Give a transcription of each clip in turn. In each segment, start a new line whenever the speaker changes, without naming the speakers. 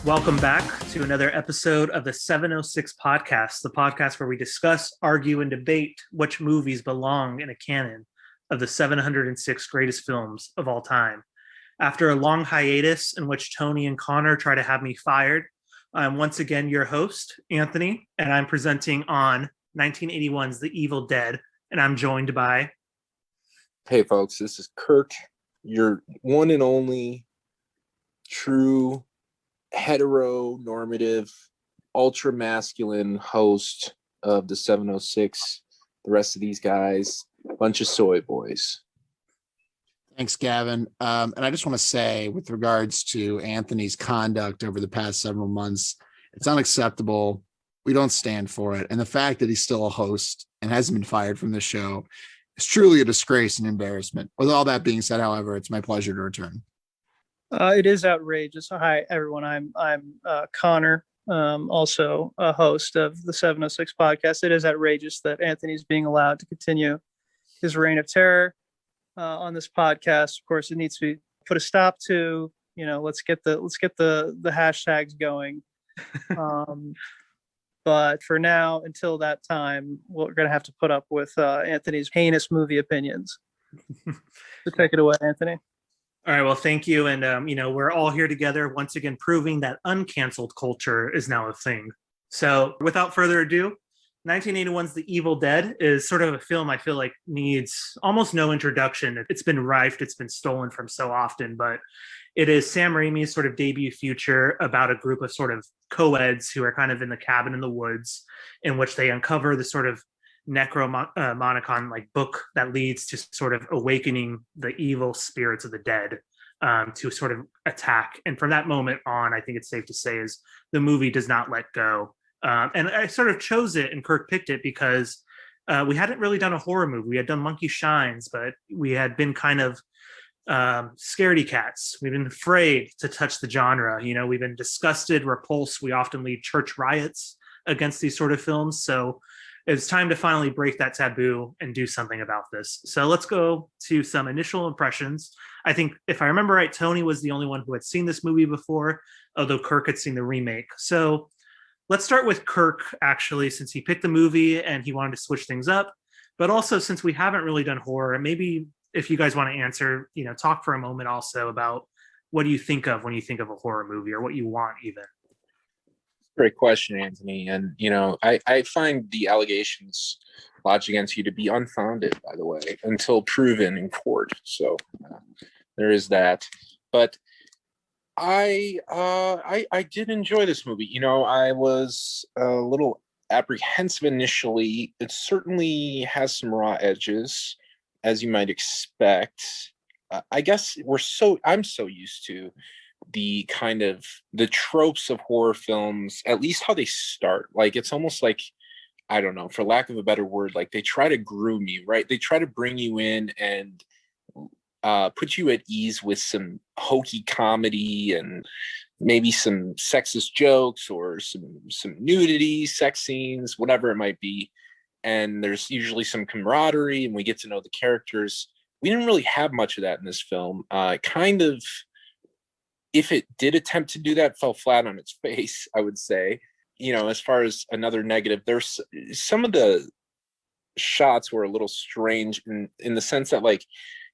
Welcome back to another episode of the 706 podcast, the podcast where we discuss, argue, and debate which movies belong in a canon of the 706 greatest films of all time. After a long hiatus in which Tony and Connor try to have me fired, I'm once again your host, Anthony, and I'm presenting on 1981's The Evil Dead, and I'm joined by...
Hey folks, this is Kirk, your one and only true heteronormative, ultra masculine host of the 706. The rest of these guys, bunch of soy boys.
Thanks, Gavin. And I just want to say, with regards to Anthony's conduct over the past several months, it's unacceptable. We don't stand for it. And the fact that he's still a host and hasn't been fired from the show is truly a disgrace and embarrassment. With all that being said, however, it's my pleasure to return.
It is outrageous. Hi, everyone. I'm Connor, also a host of the 706 podcast. It is outrageous that Anthony's being allowed to continue his reign of terror on this podcast. Of course, it needs to be put a stop to. Let's get the hashtags going. But for now, until that time, we're going to have to put up with Anthony's heinous movie opinions. So take it away, Anthony.
All right, well, thank you. And, we're all here together once again, proving that uncanceled culture is now a thing. So without further ado, 1981's The Evil Dead is sort of a film I feel like needs almost no introduction. It's been rifed, it's been stolen from so often, but it is Sam Raimi's sort of debut feature about a group of sort of co-eds who are kind of in the cabin in the woods, in which they uncover the sort of necromonicon like book that leads to sort of awakening the evil spirits of the dead to sort of attack. And from that moment on, I think it's safe to say is the movie does not let go. And I sort of chose it, and Kirk picked it because we hadn't really done a horror movie. We had done Monkey Shines, but we had been kind of scaredy cats. We've been afraid to touch the genre. We've been disgusted, repulsed. We often lead church riots against these sort of films. So it's time to finally break that taboo and do something about this. So let's go to some initial impressions. I think if I remember right, Tony was the only one who had seen this movie before, although Kirk had seen the remake. So let's start with Kirk, actually, since he picked the movie and he wanted to switch things up. But also, since we haven't really done horror, maybe if you guys want to answer, talk for a moment also about what do you think of when you think of a horror movie, or what you want even.
Great question, Anthony. And, I find the allegations lodged against you to be unfounded, by the way, until proven in court. So there is that. But I did enjoy this movie. I was a little apprehensive initially. It certainly has some raw edges, as you might expect. I guess I'm so used to the kind of the tropes of horror films, at least how they start. Like, it's almost like, I don't know, for lack of a better word, like they try to groom you, right? They try to bring you in and put you at ease with some hokey comedy and maybe some sexist jokes or some nudity, sex scenes, whatever it might be. And there's usually some camaraderie, and we get to know the characters. We didn't really have much of that in this film. Kind of, if it did attempt to do that, fell flat on its face, I would say. As far as another negative, there's some of the shots were a little strange in the sense that, like,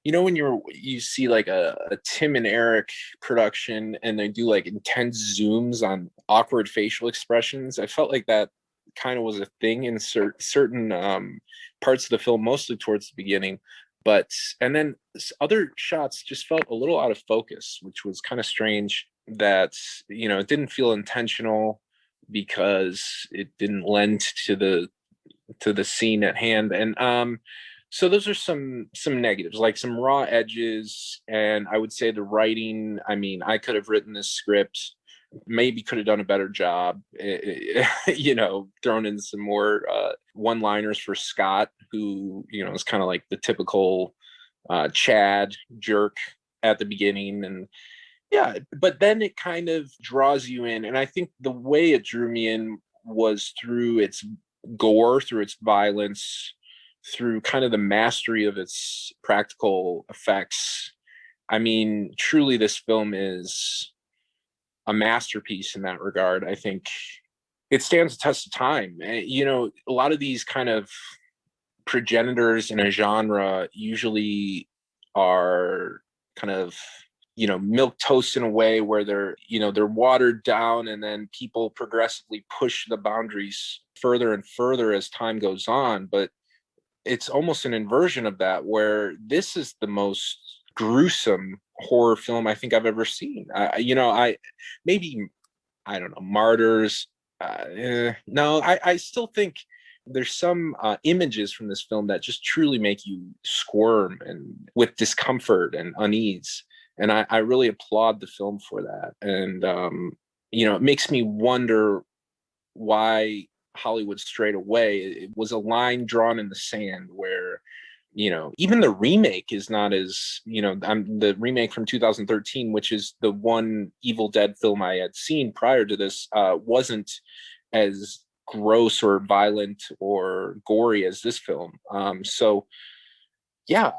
when you see like a Tim and Eric production and they do like intense zooms on awkward facial expressions, I felt like that kind of was a thing in certain parts of the film, mostly towards the beginning. And then other shots just felt a little out of focus, which was kind of strange. That it didn't feel intentional because it didn't lend to the scene at hand. And so those are some negatives, like some raw edges. And I would say the writing, I mean, I could have written this script, maybe could have done a better job, thrown in some more one-liners for Scott, who, is kind of like the typical Chad jerk at the beginning. And yeah, but then it kind of draws you in. And I think the way it drew me in was through its gore, through its violence, through kind of the mastery of its practical effects. I mean, truly, this film is a masterpiece in that regard. I think it stands the test of time. You know, a lot of these kind of progenitors in a genre usually are kind of, you know, milk toast in a way where they're, you know, they're watered down, and then people progressively push the boundaries further and further as time goes on. But it's almost an inversion of that, where this is the most gruesome horror film I think I've ever seen. You know, maybe, I don't know, Martyrs. No, I still think there's some images from this film that just truly make you squirm and with discomfort and unease. And I really applaud the film for that. And, you know, it makes me wonder why Hollywood strayed away. It was a line drawn in the sand where, you know, even the remake is not as, you know, the remake from 2013, which is the one Evil Dead film I had seen prior to this, wasn't as gross or violent or gory as this film. So yeah,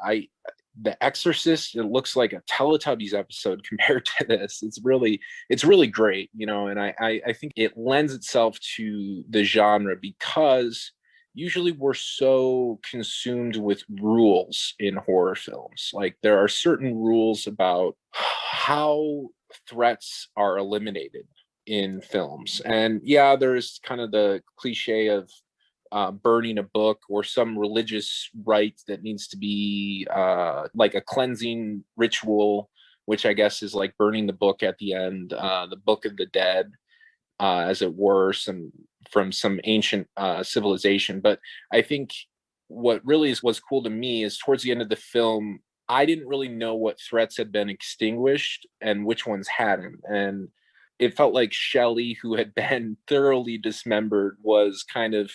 The Exorcist, it looks like a Teletubbies episode compared to this. It's really great, you know, and I think it lends itself to the genre because usually we're so consumed with rules in horror films. Like there are certain rules about how threats are eliminated in films. And yeah, there's kind of the cliche of burning a book or some religious rite that needs to be like a cleansing ritual, which I guess is like burning the book at the end, the Book of the Dead, as it were, from some ancient civilization. But I think what really was cool to me is towards the end of the film, I didn't really know what threats had been extinguished and which ones hadn't. And it felt like Shelley, who had been thoroughly dismembered, was kind of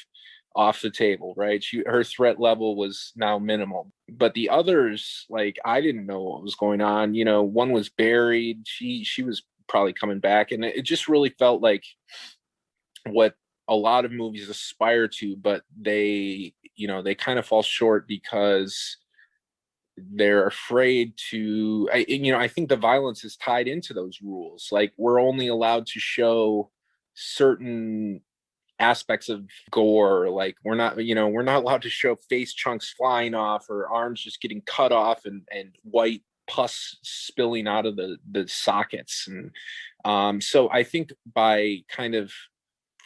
off the table, right? Her threat level was now minimal. But the others, like, I didn't know what was going on. You know, one was buried. She was probably coming back. And it just really felt like what a lot of movies aspire to, but they kind of fall short because they're afraid to, I think the violence is tied into those rules. Like we're only allowed to show certain aspects of gore. Like we're not allowed to show face chunks flying off or arms just getting cut off and white pus spilling out of the sockets. And so I think by kind of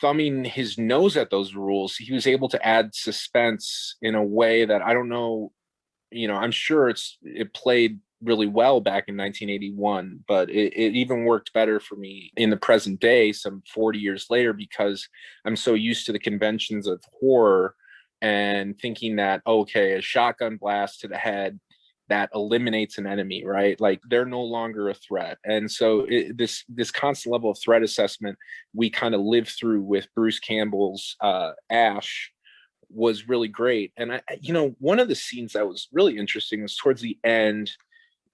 thumbing his nose at those rules, he was able to add suspense in a way that I don't know, I'm sure it played really well back in 1981, but it even worked better for me in the present day, some 40 years later, because I'm so used to the conventions of horror and thinking that, okay, a shotgun blast to the head, that eliminates an enemy, right? Like they're no longer a threat. And so this constant level of threat assessment we kind of lived through with Bruce Campbell's Ash was really great. And one of the scenes that was really interesting was towards the end.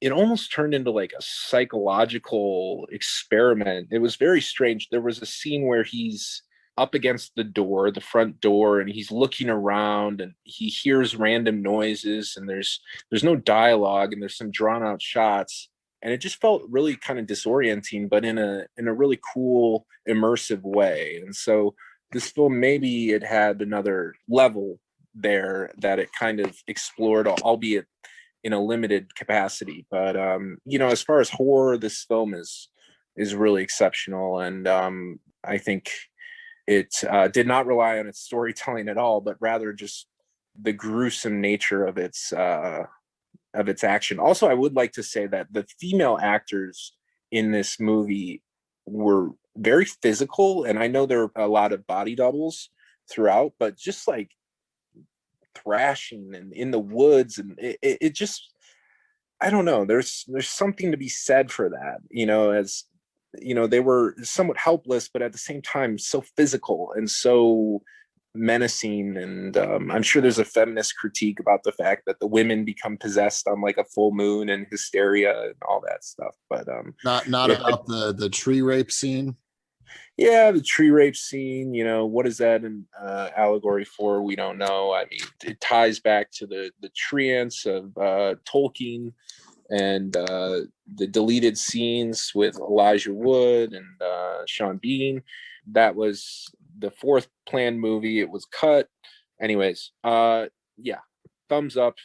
It almost turned into like a psychological experiment. It was very strange. There was a scene where he's up against the front door, and he's looking around and he hears random noises, and there's no dialogue, and there's some drawn out shots. And it just felt really kind of disorienting, but in a really cool, immersive way. And so this film, maybe it had another level there that it kind of explored, albeit in a limited capacity. But as far as horror, this film is really exceptional. And I think it did not rely on its storytelling at all, but rather just the gruesome nature of its action. Also, I would like to say that the female actors in this movie were very physical, and I know there are a lot of body doubles throughout, but just like thrashing and in the woods, and it just, I don't know, there's something to be said for that, as they were somewhat helpless, but at the same time so physical and so menacing. And I'm sure there's a feminist critique about the fact that the women become possessed on like a full moon and hysteria and all that stuff, but
not about the tree rape scene.
Yeah, the tree rape scene, what is that an allegory for? We don't know. I mean, it ties back to the treants of Tolkien and the deleted scenes with Elijah Wood and Sean Bean. That was the fourth planned movie. It was cut. Anyways, yeah, thumbs up.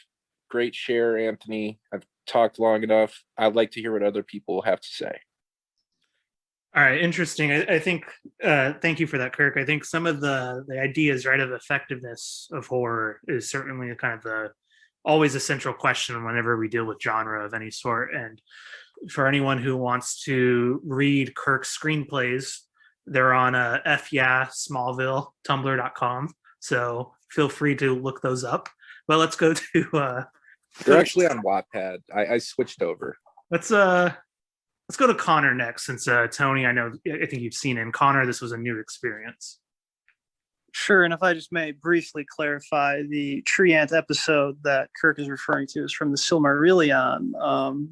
Great share, Anthony. I've talked long enough. I'd like to hear what other people have to say.
All right, interesting. I think thank you for that, Kirk. I think some of the ideas, right, of effectiveness of horror is certainly a kind of the always a central question whenever we deal with genre of any sort. And for anyone who wants to read Kirk's screenplays, they're on F yeah Smallville tumblr.com. So feel free to look those up. But let's go to
they're actually on Wattpad. I switched over.
Let's go to Connor next, since Tony, I think you've seen him. Connor, this was a new experience.
Sure, and if I just may briefly clarify, the tree ant episode that Kirk is referring to is from the Silmarillion,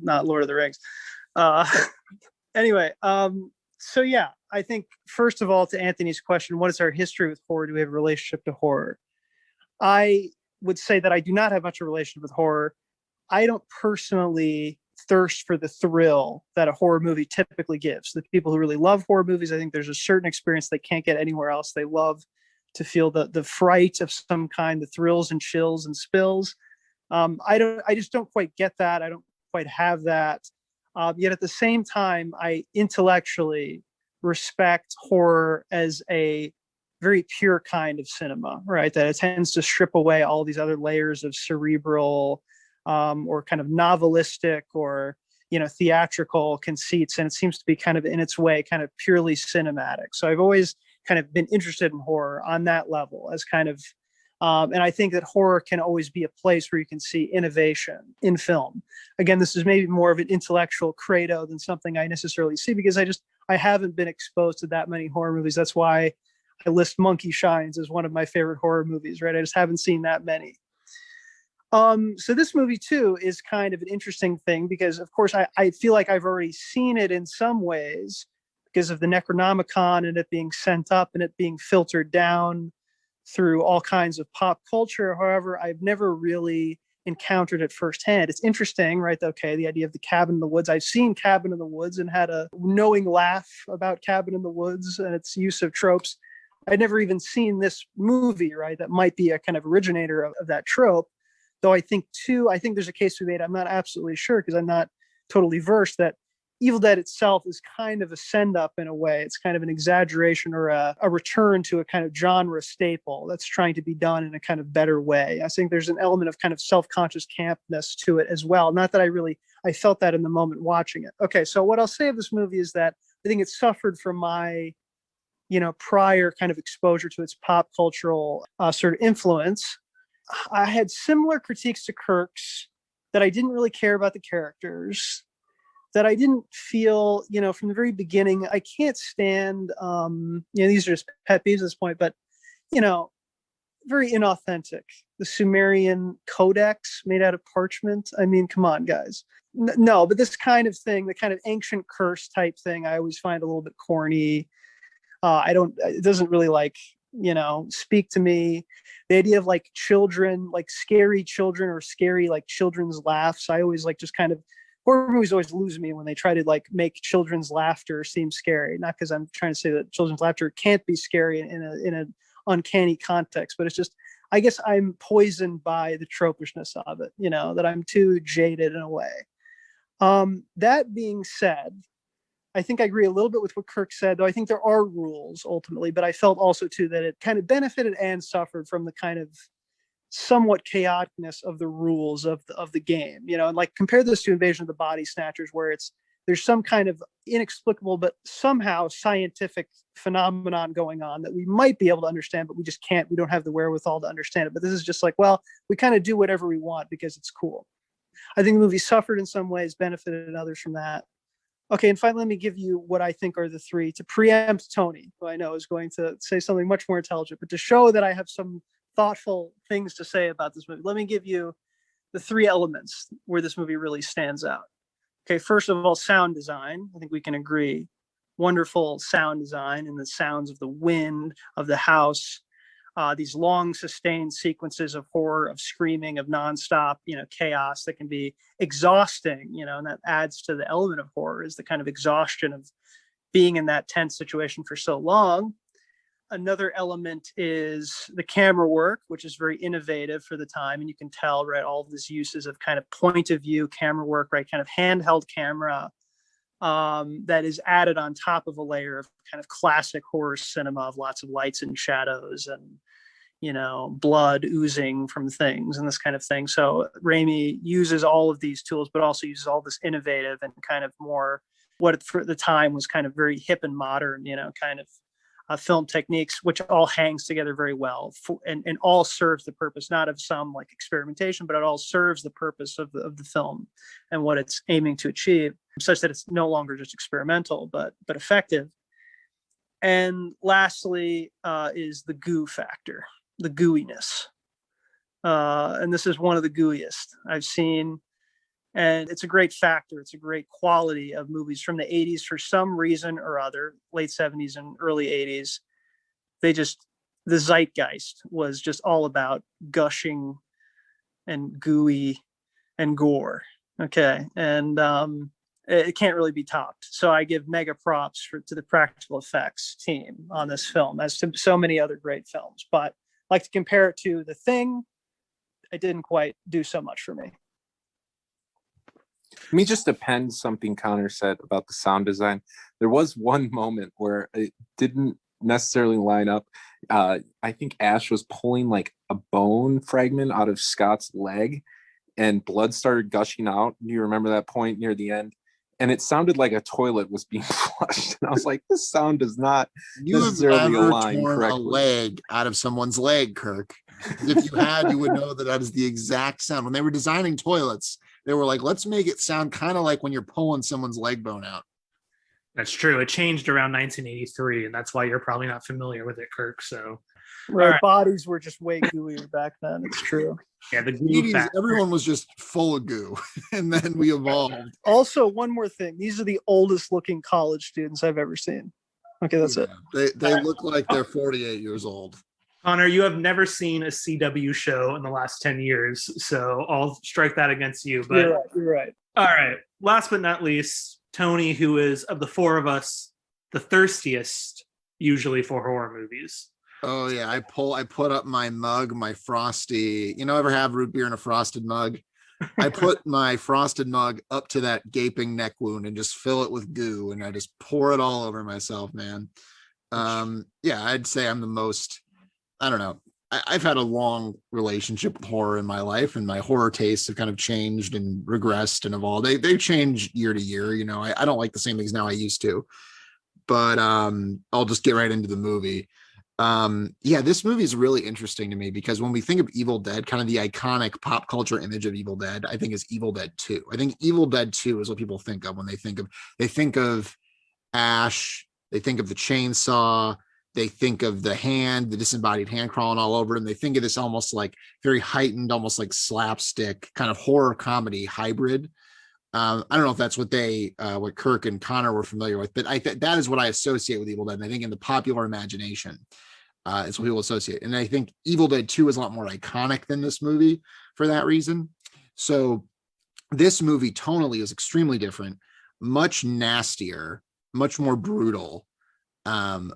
not Lord of the Rings. Anyway, so yeah, I think first of all, to Anthony's question, what is our history with horror? Do we have a relationship to horror? I would say that I do not have much of a relationship with horror. I don't personally thirst for the thrill that a horror movie typically gives. The people who really love horror movies, I think there's a certain experience they can't get anywhere else. They love to feel the fright of some kind, the thrills and chills and spills. I just don't quite get that. I don't quite have that. Yet at the same time, I intellectually respect horror as a very pure kind of cinema, right? That it tends to strip away all these other layers of cerebral or kind of novelistic or theatrical conceits, and it seems to be kind of in its way kind of purely cinematic. So I've always kind of been interested in horror on that level as kind of and I think that horror can always be a place where you can see innovation in film. Again, this is maybe more of an intellectual credo than something I necessarily see, because I haven't been exposed to that many horror movies. That's why I list Monkey Shines as one of my favorite horror movies, right? I just haven't seen that many. So this movie too is kind of an interesting thing because, of course, I feel like I've already seen it in some ways because of the Necronomicon and it being sent up and it being filtered down through all kinds of pop culture. However, I've never really encountered it firsthand. It's interesting, right? Okay, the idea of the cabin in the woods. I've seen Cabin in the Woods and had a knowing laugh about Cabin in the Woods and its use of tropes. I'd never even seen this movie, right? That might be a kind of originator of that trope. Though I think there's a case to be made. I'm not absolutely sure because I'm not totally versed that Evil Dead itself is kind of a send up in a way. It's kind of an exaggeration or a return to a kind of genre staple that's trying to be done in a kind of better way. I think there's an element of kind of self-conscious campness to it as well. Not that I felt that in the moment watching it. Okay, so what I'll say of this movie is that I think it suffered from my prior kind of exposure to its pop cultural sort of influence. I had similar critiques to Kirk's, that I didn't really care about the characters, that I didn't feel, from the very beginning, I can't stand, these are just pet peeves at this point, but, very inauthentic. The Sumerian codex made out of parchment. I mean, come on, guys. No, but this kind of thing, the kind of ancient curse type thing, I always find a little bit corny. It doesn't really speak to me. The idea of children, scary children or scary children's laughs. I always just kind of, horror movies always lose me when they try to make children's laughter seem scary. Not because I'm trying to say that children's laughter can't be scary in an uncanny context, but it's just, I guess I'm poisoned by the tropishness of it, that I'm too jaded in a way. That being said, I think I agree a little bit with what Kirk said, though I think there are rules ultimately, but I felt also too that it kind of benefited and suffered from the kind of somewhat chaoticness of the rules of the game, and compare this to Invasion of the Body Snatchers, where there's some kind of inexplicable but somehow scientific phenomenon going on that we might be able to understand, but we just can't. We don't have the wherewithal to understand it. But this is just we kind of do whatever we want because it's cool. I think the movie suffered in some ways, benefited others from that. Okay, and finally, let me give you what I think are the three, to preempt Tony, who I know is going to say something much more intelligent, but to show that I have some thoughtful things to say about this movie. Let me give you the three elements where this movie really stands out. Okay, first of all, sound design. I think we can agree. Wonderful sound design and the sounds of the wind, of the house. these long sustained sequences of horror, of screaming, of nonstop, chaos that can be exhausting, and that adds to the element of horror, is the kind of exhaustion of being in that tense situation for so long. Another element is the camera work, which is very innovative for the time. And you can tell, right, all of these uses of kind of point of view camera work, right, kind of handheld camera that is added on top of a layer of kind of classic horror cinema of lots of lights and shadows and, blood oozing from things and this kind of thing. So Raimi uses all of these tools, but also uses all this innovative and kind of more what for the time was kind of very hip and modern, kind of film techniques, which all hangs together very well and all serves the purpose, not of some like experimentation, but it all serves the purpose of the film and what it's aiming to achieve, such that it's no longer just experimental, but effective. And lastly is the goo factor, the gooiness. And this is one of the gooiest I've seen. And it's a great factor. It's a great quality of movies from the 80s for some reason or other, late 70s and early 80s. The zeitgeist was just all about gushing and gooey and gore. Okay. And it can't really be topped. So I give mega props to the practical effects team on this film, as to so many other great films. But I like to compare it to The Thing. It didn't quite do so much for me.
I mean, just depends something Connor said about the sound design. There was one moment where it didn't necessarily line up. I think Ash was pulling like a bone fragment out of Scott's leg and blood started gushing out. Do you remember that point near the end? And it sounded like a toilet was being flushed. And I was like, this sound does not necessarily align correctly.
A leg out of someone's leg, Kirk. If you had, you would know that is the exact sound. When they were designing toilets, they were like, let's make it sound kind of like when you're pulling someone's leg bone out.
That's true. It changed around 1983, and that's why you're probably not familiar with it, Kirk. So,
right. Bodies were just way gooier back then. It's true.
Yeah, the goo
80s, everyone was just full of goo, and then we evolved.
Also, one more thing. These are the oldest looking college students I've ever seen. Okay, that's it.
They look like they're 48 years old.
Connor, you have never seen a CW show in the last 10 years, so I'll strike that against you. But
You're right.
All right. Last but not least, Tony, who is, of the four of us, the thirstiest usually for horror movies.
Oh yeah, I put up my mug, my frosty. Ever have root beer in a frosted mug? I put my frosted mug up to that gaping neck wound and just fill it with goo, and I just pour it all over myself, man. Yeah, I'd say I'm the most. I don't know. I've had a long relationship with horror in my life, and my horror tastes have kind of changed and regressed and evolved. They change year to year. I don't like the same things now I used to. But I'll just get right into the movie. Yeah, this movie is really interesting to me because when we think of Evil Dead, kind of the iconic pop culture image of Evil Dead, I think is Evil Dead 2. I think Evil Dead 2 is what people think of when they think of Ash, they think of the chainsaw, they think of the hand, the disembodied hand crawling all over them. They think of this almost like very heightened, almost like slapstick kind of horror comedy hybrid. I don't know if that's what what Kirk and Connor were familiar with, but that is what I associate with Evil Dead. And I think in the popular imagination, it's what people associate. And I think Evil Dead 2 is a lot more iconic than this movie for that reason. So this movie tonally is extremely different, much nastier, much more brutal,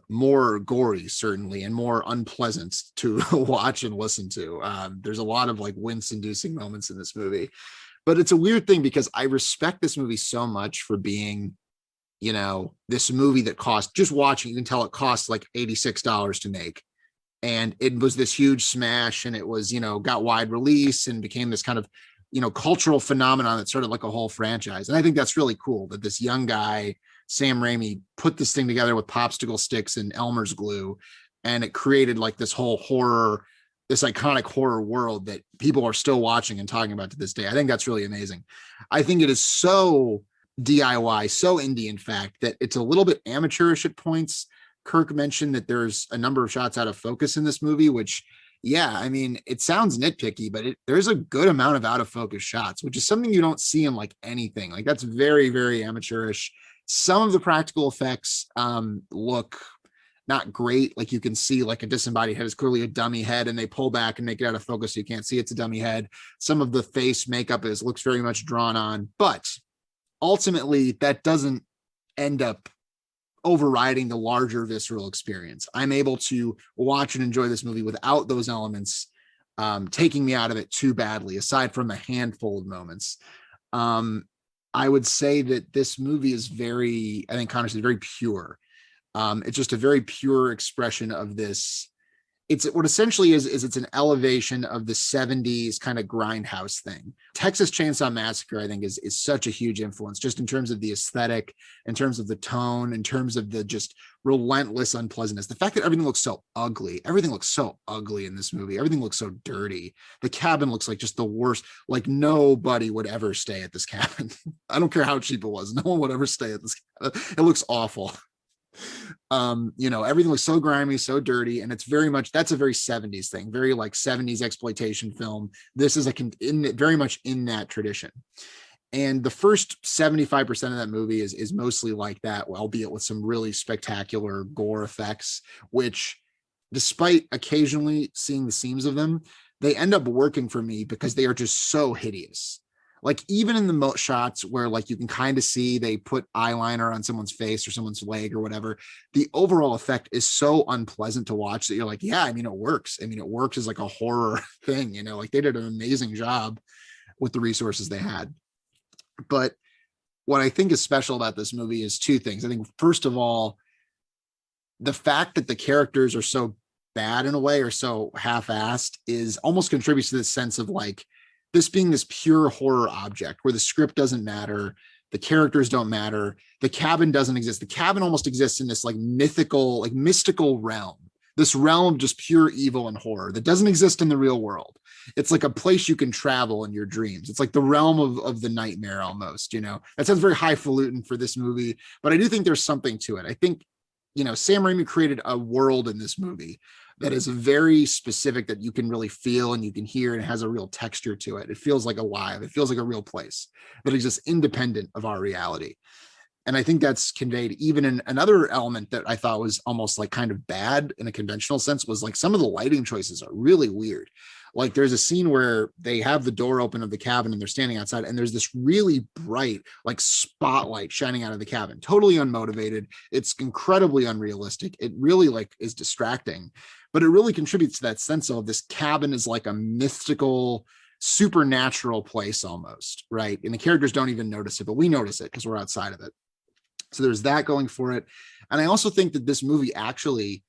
more gory, certainly, and more unpleasant to watch and listen to. There's a lot of like wince-inducing moments in this movie. But it's a weird thing because I respect this movie so much for being, this movie that cost, just watching, you can tell it cost like $86 to make. And it was this huge smash, and it was, got wide release and became this kind of, cultural phenomenon that started like a whole franchise. And I think that's really cool that this young guy, Sam Raimi, put this thing together with popsicle sticks and Elmer's glue. And it created like this whole horror, this iconic horror world that people are still watching and talking about to this day. I think that's really amazing. I think it is so DIY, so indie, in fact, that it's a little bit amateurish at points. Kirk mentioned that there's a number of shots out of focus in this movie, which, yeah, I mean, it sounds nitpicky, but there's a good amount of out of focus shots, which is something you don't see in like anything. Like that's very, very amateurish. Some of the practical effects look not great. Like you can see like a disembodied head is clearly a dummy head, and they pull back and make it out of focus so you can't see it's a dummy head. Some of the face makeup looks very much drawn on, but ultimately that doesn't end up overriding the larger visceral experience. I'm able to watch and enjoy this movie without those elements taking me out of it too badly, aside from a handful of moments. I would say that this movie is very, I think Connor said, very pure. It's just a very pure expression of this. It's what essentially is it's an elevation of the 70s kind of grindhouse thing. Texas Chainsaw Massacre, I think, is such a huge influence, just in terms of the aesthetic, in terms of the tone, in terms of the just relentless unpleasantness. The fact that everything looks so ugly in this movie. Everything looks so dirty. The cabin looks like just the worst. Like nobody would ever stay at this cabin. I don't care how cheap it was. No one would ever stay at this cabin. It looks awful. Everything looks so grimy, so dirty, and it's very much, that's a very 70s thing, very like 70s exploitation film. This is very much in that tradition. And the first 75% of that movie is mostly like that, albeit with some really spectacular gore effects, which, despite occasionally seeing the seams of them, they end up working for me because they are just so hideous. Like even in the shots where like you can kind of see they put eyeliner on someone's face or someone's leg or whatever, the overall effect is so unpleasant to watch that you're like, yeah, I mean, it works. I mean, it works as like a horror thing, like they did an amazing job with the resources they had. But what I think is special about this movie is two things. I think, first of all, the fact that the characters are so bad in a way, or so half-assed, is almost contributes to this sense of like, this being this pure horror object where the script doesn't matter, the characters don't matter, the cabin doesn't exist. The cabin almost exists in this like mythical, like mystical realm, this realm of just pure evil and horror that doesn't exist in the real world. It's like a place you can travel in your dreams. It's like the realm of the nightmare almost, That sounds very highfalutin for this movie, but I do think there's something to it. I think, Sam Raimi created a world in this movie that is very specific, that you can really feel and you can hear, and it has a real texture to it. It feels like alive. It feels like a real place that exists independent of our reality. And I think that's conveyed even in another element that I thought was almost like kind of bad in a conventional sense, was like some of the lighting choices are really weird. Like there's a scene where they have the door open of the cabin and they're standing outside, and there's this really bright like spotlight shining out of the cabin, totally unmotivated. It's incredibly unrealistic. It really like is distracting, but it really contributes to that sense of this cabin is like a mystical, supernatural place almost, right? And the characters don't even notice it, but we notice it because we're outside of it. So there's that going for it. And I also think that this movie actually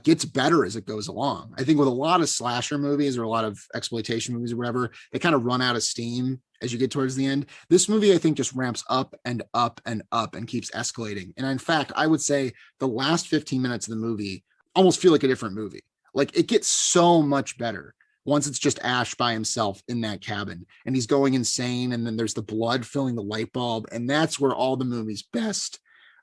gets better as it goes along. I think with a lot of slasher movies or a lot of exploitation movies or whatever, they kind of run out of steam as you get towards the end. This movie, I think, just ramps up and up and up and keeps escalating. And in fact, I would say the last 15 minutes of the movie almost feel like a different movie. Like it gets so much better once it's just Ash by himself in that cabin and he's going insane. And then there's the blood filling the light bulb. And that's where all the movie's best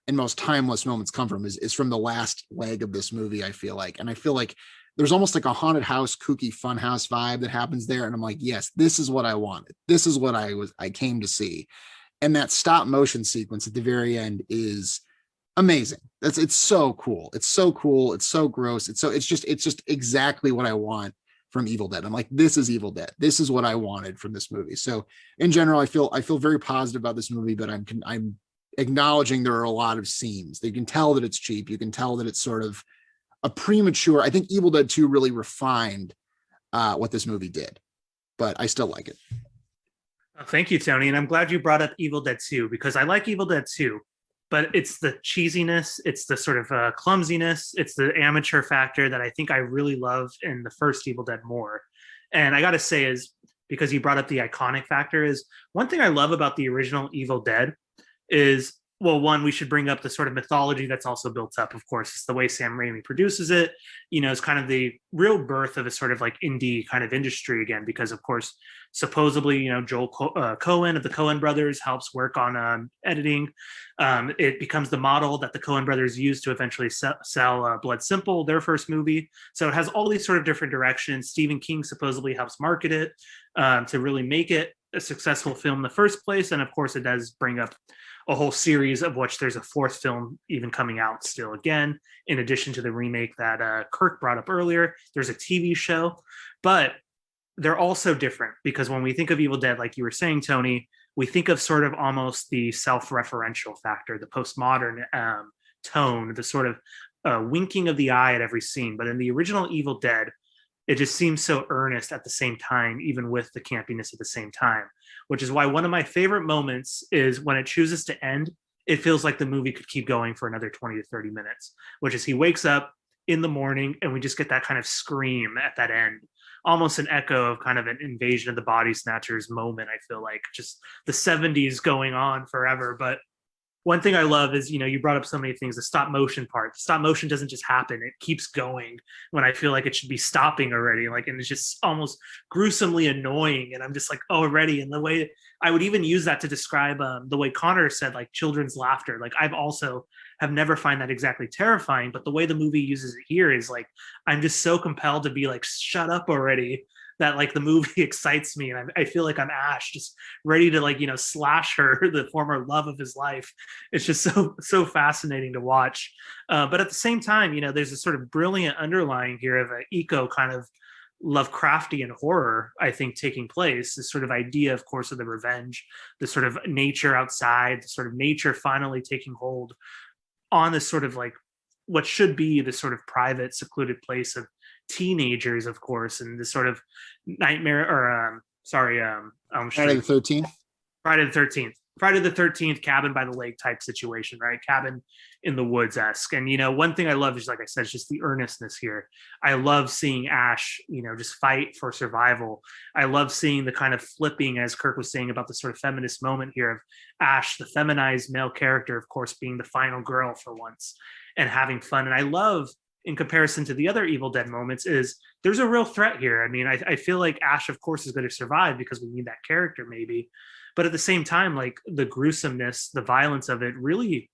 and most timeless moments come from, is from the last leg of this movie, I feel like. And I feel like there's almost like a haunted house, kooky funhouse vibe that happens there. And I'm like, yes, this is what I wanted. This is what I came to see. And that stop motion sequence at the very end is amazing. It's so cool. It's so cool. It's so gross. It's just exactly what I want from Evil Dead. I'm like, this is Evil Dead. This is what I wanted from this movie. So in general, I feel very positive about this movie, but I'm acknowledging there are a lot of seams. You can tell that it's cheap. You can tell that it's sort of a premature. I think Evil Dead 2 really refined what this movie did, but I still like it.
Thank you, Tony. And I'm glad you brought up Evil Dead 2, because I like Evil Dead 2, but it's the cheesiness, it's the sort of clumsiness, it's the amateur factor that I think I really love in the first Evil Dead more. And I got to say, is because you brought up the iconic factor, is one thing I love about the original Evil Dead is, well, one, we should bring up the sort of mythology that's also built up. Of course, it's the way Sam Raimi produces it. It's kind of the real birth of a sort of like indie kind of industry again, because of course, supposedly, Joel Cohen of the Coen brothers helps work on editing. It becomes the model that the Coen brothers use to eventually sell Blood Simple, their first movie. So it has all these sort of different directions. Stephen King supposedly helps market it to really make it a successful film in the first place. And of course, it does bring up a whole series of which there's a fourth film even coming out still again, in addition to the remake that Kirk brought up earlier. There's a TV show, but they're also different because when we think of Evil Dead, like you were saying, Tony, we think of sort of almost the self-referential factor, the postmodern tone, the sort of winking of the eye at every scene. But in the original Evil Dead, it just seems so earnest at the same time, even with the campiness at the same time, which is why one of my favorite moments is when it chooses to end. It feels like the movie could keep going for another 20 to 30 minutes, which is he wakes up in the morning and we just get that kind of scream at that end, almost an echo of kind of an Invasion of the Body Snatchers moment. I feel like just the 70s going on forever. But one thing I love is, you brought up so many things, the stop motion part. The stop motion doesn't just happen. It keeps going when I feel like it should be stopping already. And it's just almost gruesomely annoying. And I'm just like, oh, already. And the way I would even use that to describe the way Connor said, like children's laughter. Like I've also have never find that exactly terrifying, but the way the movie uses it here is like, I'm just so compelled to be like, shut up already, that like the movie excites me. And I feel like I'm Ash, just ready to slash her, the former love of his life. It's just so fascinating to watch. But at the same time, there's a sort of brilliant underlying here of an eco kind of Lovecraftian horror, I think, taking place. This sort of idea, of course, of the revenge, the sort of nature outside, the sort of nature finally taking hold on this sort of like what should be the sort of private, secluded place of teenagers, of course, and this sort of nightmare or Friday
the 13th.
Friday the 13th cabin by the lake type situation, right? Cabin in the woods esque. And one thing I love is, like I said, it's just the earnestness here. I love seeing Ash, just fight for survival. I love seeing the kind of flipping, as Kirk was saying, about the sort of feminist moment here of Ash, the feminized male character, of course, being the final girl for once and having fun. And I love, in comparison to the other Evil Dead moments, is there's a real threat here. I mean, I feel like Ash, of course, is going to survive because we need that character maybe. But at the same time, like the gruesomeness, the violence of it really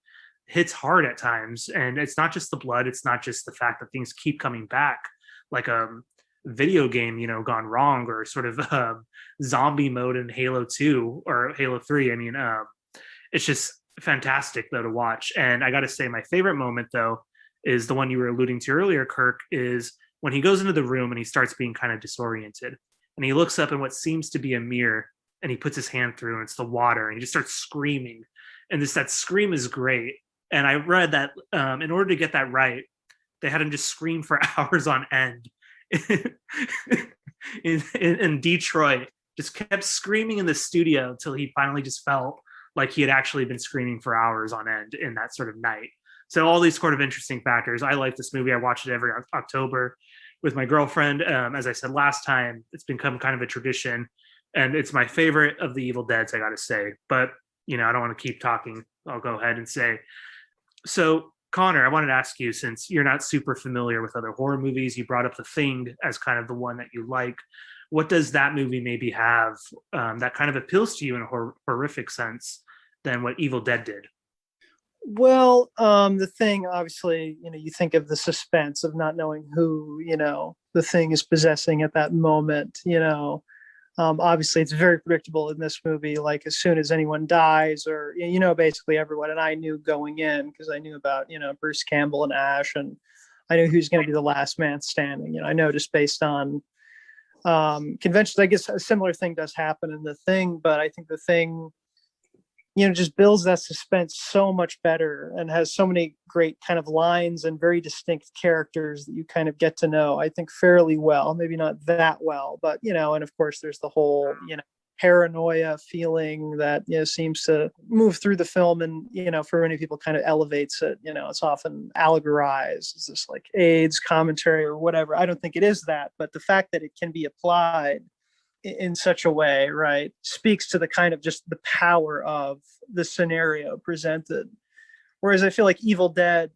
hits hard at times. And it's not just the blood. It's not just the fact that things keep coming back like a video game, gone wrong, or sort of zombie mode in Halo 2 or Halo 3. I mean, it's just fantastic, though, to watch. And I got to say, my favorite moment, though, is the one you were alluding to earlier, Kirk, is when he goes into the room and he starts being kind of disoriented. And he looks up in what seems to be a mirror, and he puts his hand through, and it's the water, and he just starts screaming. And that scream is great. And I read that in order to get that right, they had him just scream for hours on end in Detroit. Just kept screaming in the studio until he finally just felt like he had actually been screaming for hours on end in that sort of night. So all these sort of interesting factors. I like this movie. I watch it every October with my girlfriend. As I said last time, it's become kind of a tradition, and it's my favorite of the Evil Deads, I got to say. But, I don't want to keep talking. I'll go ahead and say. So, Connor, I wanted to ask you, since you're not super familiar with other horror movies, you brought up The Thing as kind of the one that you like. What does that movie maybe have that kind of appeals to you in a horrific sense than what Evil Dead did?
Well, The Thing, obviously, you think of the suspense of not knowing who, the thing is possessing at that moment, obviously it's very predictable in this movie. Like as soon as anyone dies or, basically everyone, and I knew going in because I knew about, Bruce Campbell and Ash, and I knew who's going to be the last man standing. I know just based on conventions. I guess a similar thing does happen in The Thing, but I think The Thing, just builds that suspense so much better and has so many great kind of lines and very distinct characters that you kind of get to know, I think, fairly well. Maybe not that well, but, and of course there's the whole, paranoia feeling that, seems to move through the film and, for many people kind of elevates it. It's often allegorized as this like AIDS commentary or whatever. I don't think it is that, but the fact that it can be applied in such a way, right, speaks to the kind of just the power of the scenario presented. Whereas I feel like Evil Dead,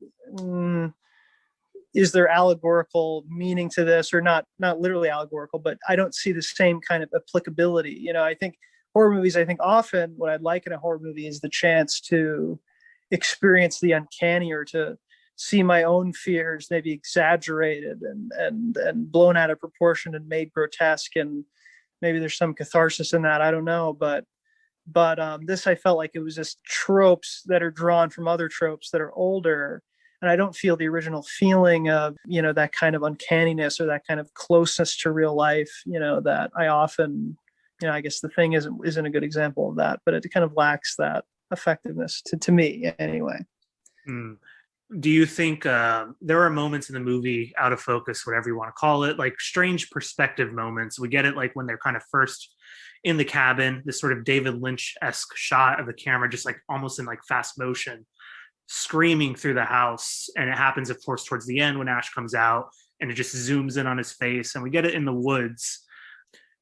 is there allegorical meaning to this, or not literally allegorical, but I don't see the same kind of applicability. I think horror movies, often what I'd like in a horror movie is the chance to experience the uncanny, or to see my own fears maybe exaggerated and blown out of proportion and made grotesque, and maybe there's some catharsis in that. I don't know, but But this, I felt like it was just tropes that are drawn from other tropes that are older. And I don't feel the original feeling of, that kind of uncanniness or that kind of closeness to real life, that I often, I guess The Thing isn't a good example of that, but it kind of lacks that effectiveness to me anyway.
Mm. Do you think there are moments in the movie, out of focus, whatever you want to call it, like strange perspective moments? We get it like when they're kind of first in the cabin, this sort of David Lynch-esque shot of the camera, just like almost in like fast motion, screaming through the house. And it happens, of course, towards the end when Ash comes out and it just zooms in on his face. And we get it in the woods.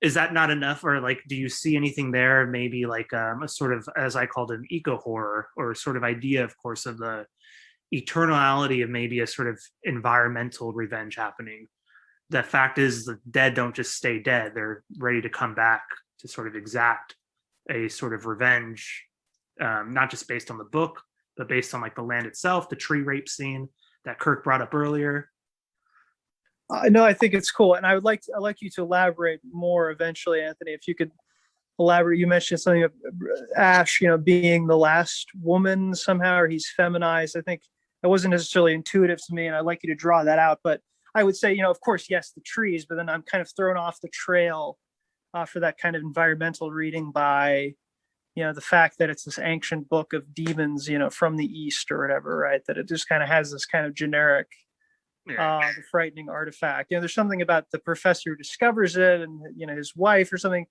Is that not enough? Or like, do you see anything there? Maybe like a sort of, as I called it, an eco horror, or sort of idea, of course, of the eternality of maybe a sort of environmental revenge happening. The fact is the dead don't just stay dead. They're ready to come back to sort of exact a sort of revenge, not just based on the book, but based on like the land itself, the tree rape scene that Kirk brought up earlier.
No, I think it's cool. And I'd like you to elaborate more eventually, Anthony, if you could elaborate. You mentioned something of Ash, being the last woman somehow, or he's feminized. I think that wasn't necessarily intuitive to me, and I'd like you to draw that out. But I would say, of course, yes, the trees, but then I'm kind of thrown off the trail for that kind of environmental reading by, the fact that it's this ancient book of demons, from the East or whatever, right? That it just kind of has this kind of generic, frightening artifact. There's something about the professor who discovers it and, his wife or something.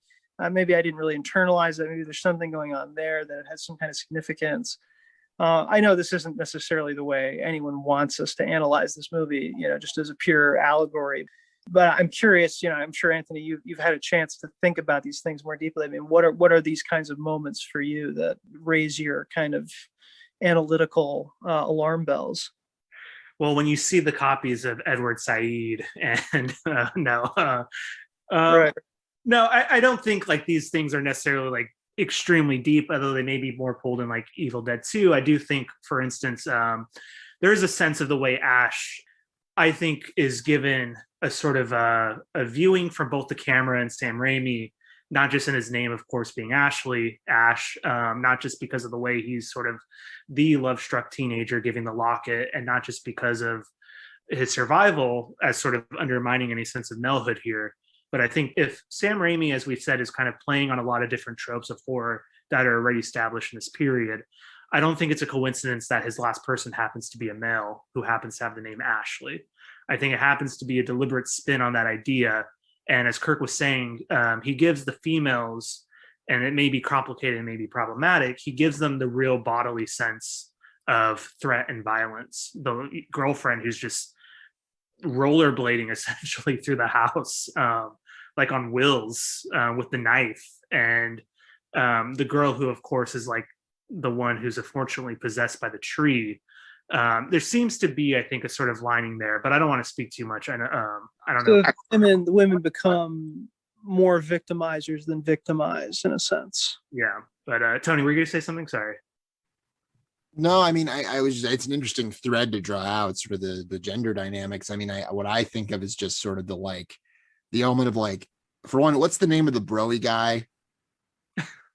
Maybe I didn't really internalize that. Maybe there's something going on there that has some kind of significance. I know this isn't necessarily the way anyone wants us to analyze this movie, just as a pure allegory. But I'm curious, I'm sure, Anthony, you've had a chance to think about these things more deeply. I mean, what are these kinds of moments for you that raise your kind of analytical alarm bells?
Well, when you see the copies of Edward Said and
Right.
No, I don't think like these things are necessarily like extremely deep, although they may be more pulled in like Evil Dead 2. I do think, for instance, there is a sense of the way Ash, I think, is given a sort of a viewing from both the camera and Sam Raimi, not just in his name, of course, being Ash, not just because of the way he's sort of the love-struck teenager giving the locket, and not just because of his survival as sort of undermining any sense of malehood here. But I think if Sam Raimi, as we've said, is kind of playing on a lot of different tropes of horror that are already established in this period, I don't think it's a coincidence that his last person happens to be a male who happens to have the name Ashley. I think it happens to be a deliberate spin on that idea. And as Kirk was saying, he gives the females, and it may be complicated and may be problematic, he gives them the real bodily sense of threat and violence. The girlfriend who's just rollerblading essentially through the house, like on wheels, with the knife, and the girl who, of course, is like the one who's unfortunately possessed by the tree. There seems to be, I think, a sort of lining there, but I don't want to speak too much. I don't know.
The women become more victimizers than victimized in a sense.
Yeah, but Tony, were you going to say something? Sorry.
No, I mean, I was. It's an interesting thread to draw out, sort of the gender dynamics. I mean, what I think of is just sort of the element of like, for one, what's the name of the broy guy?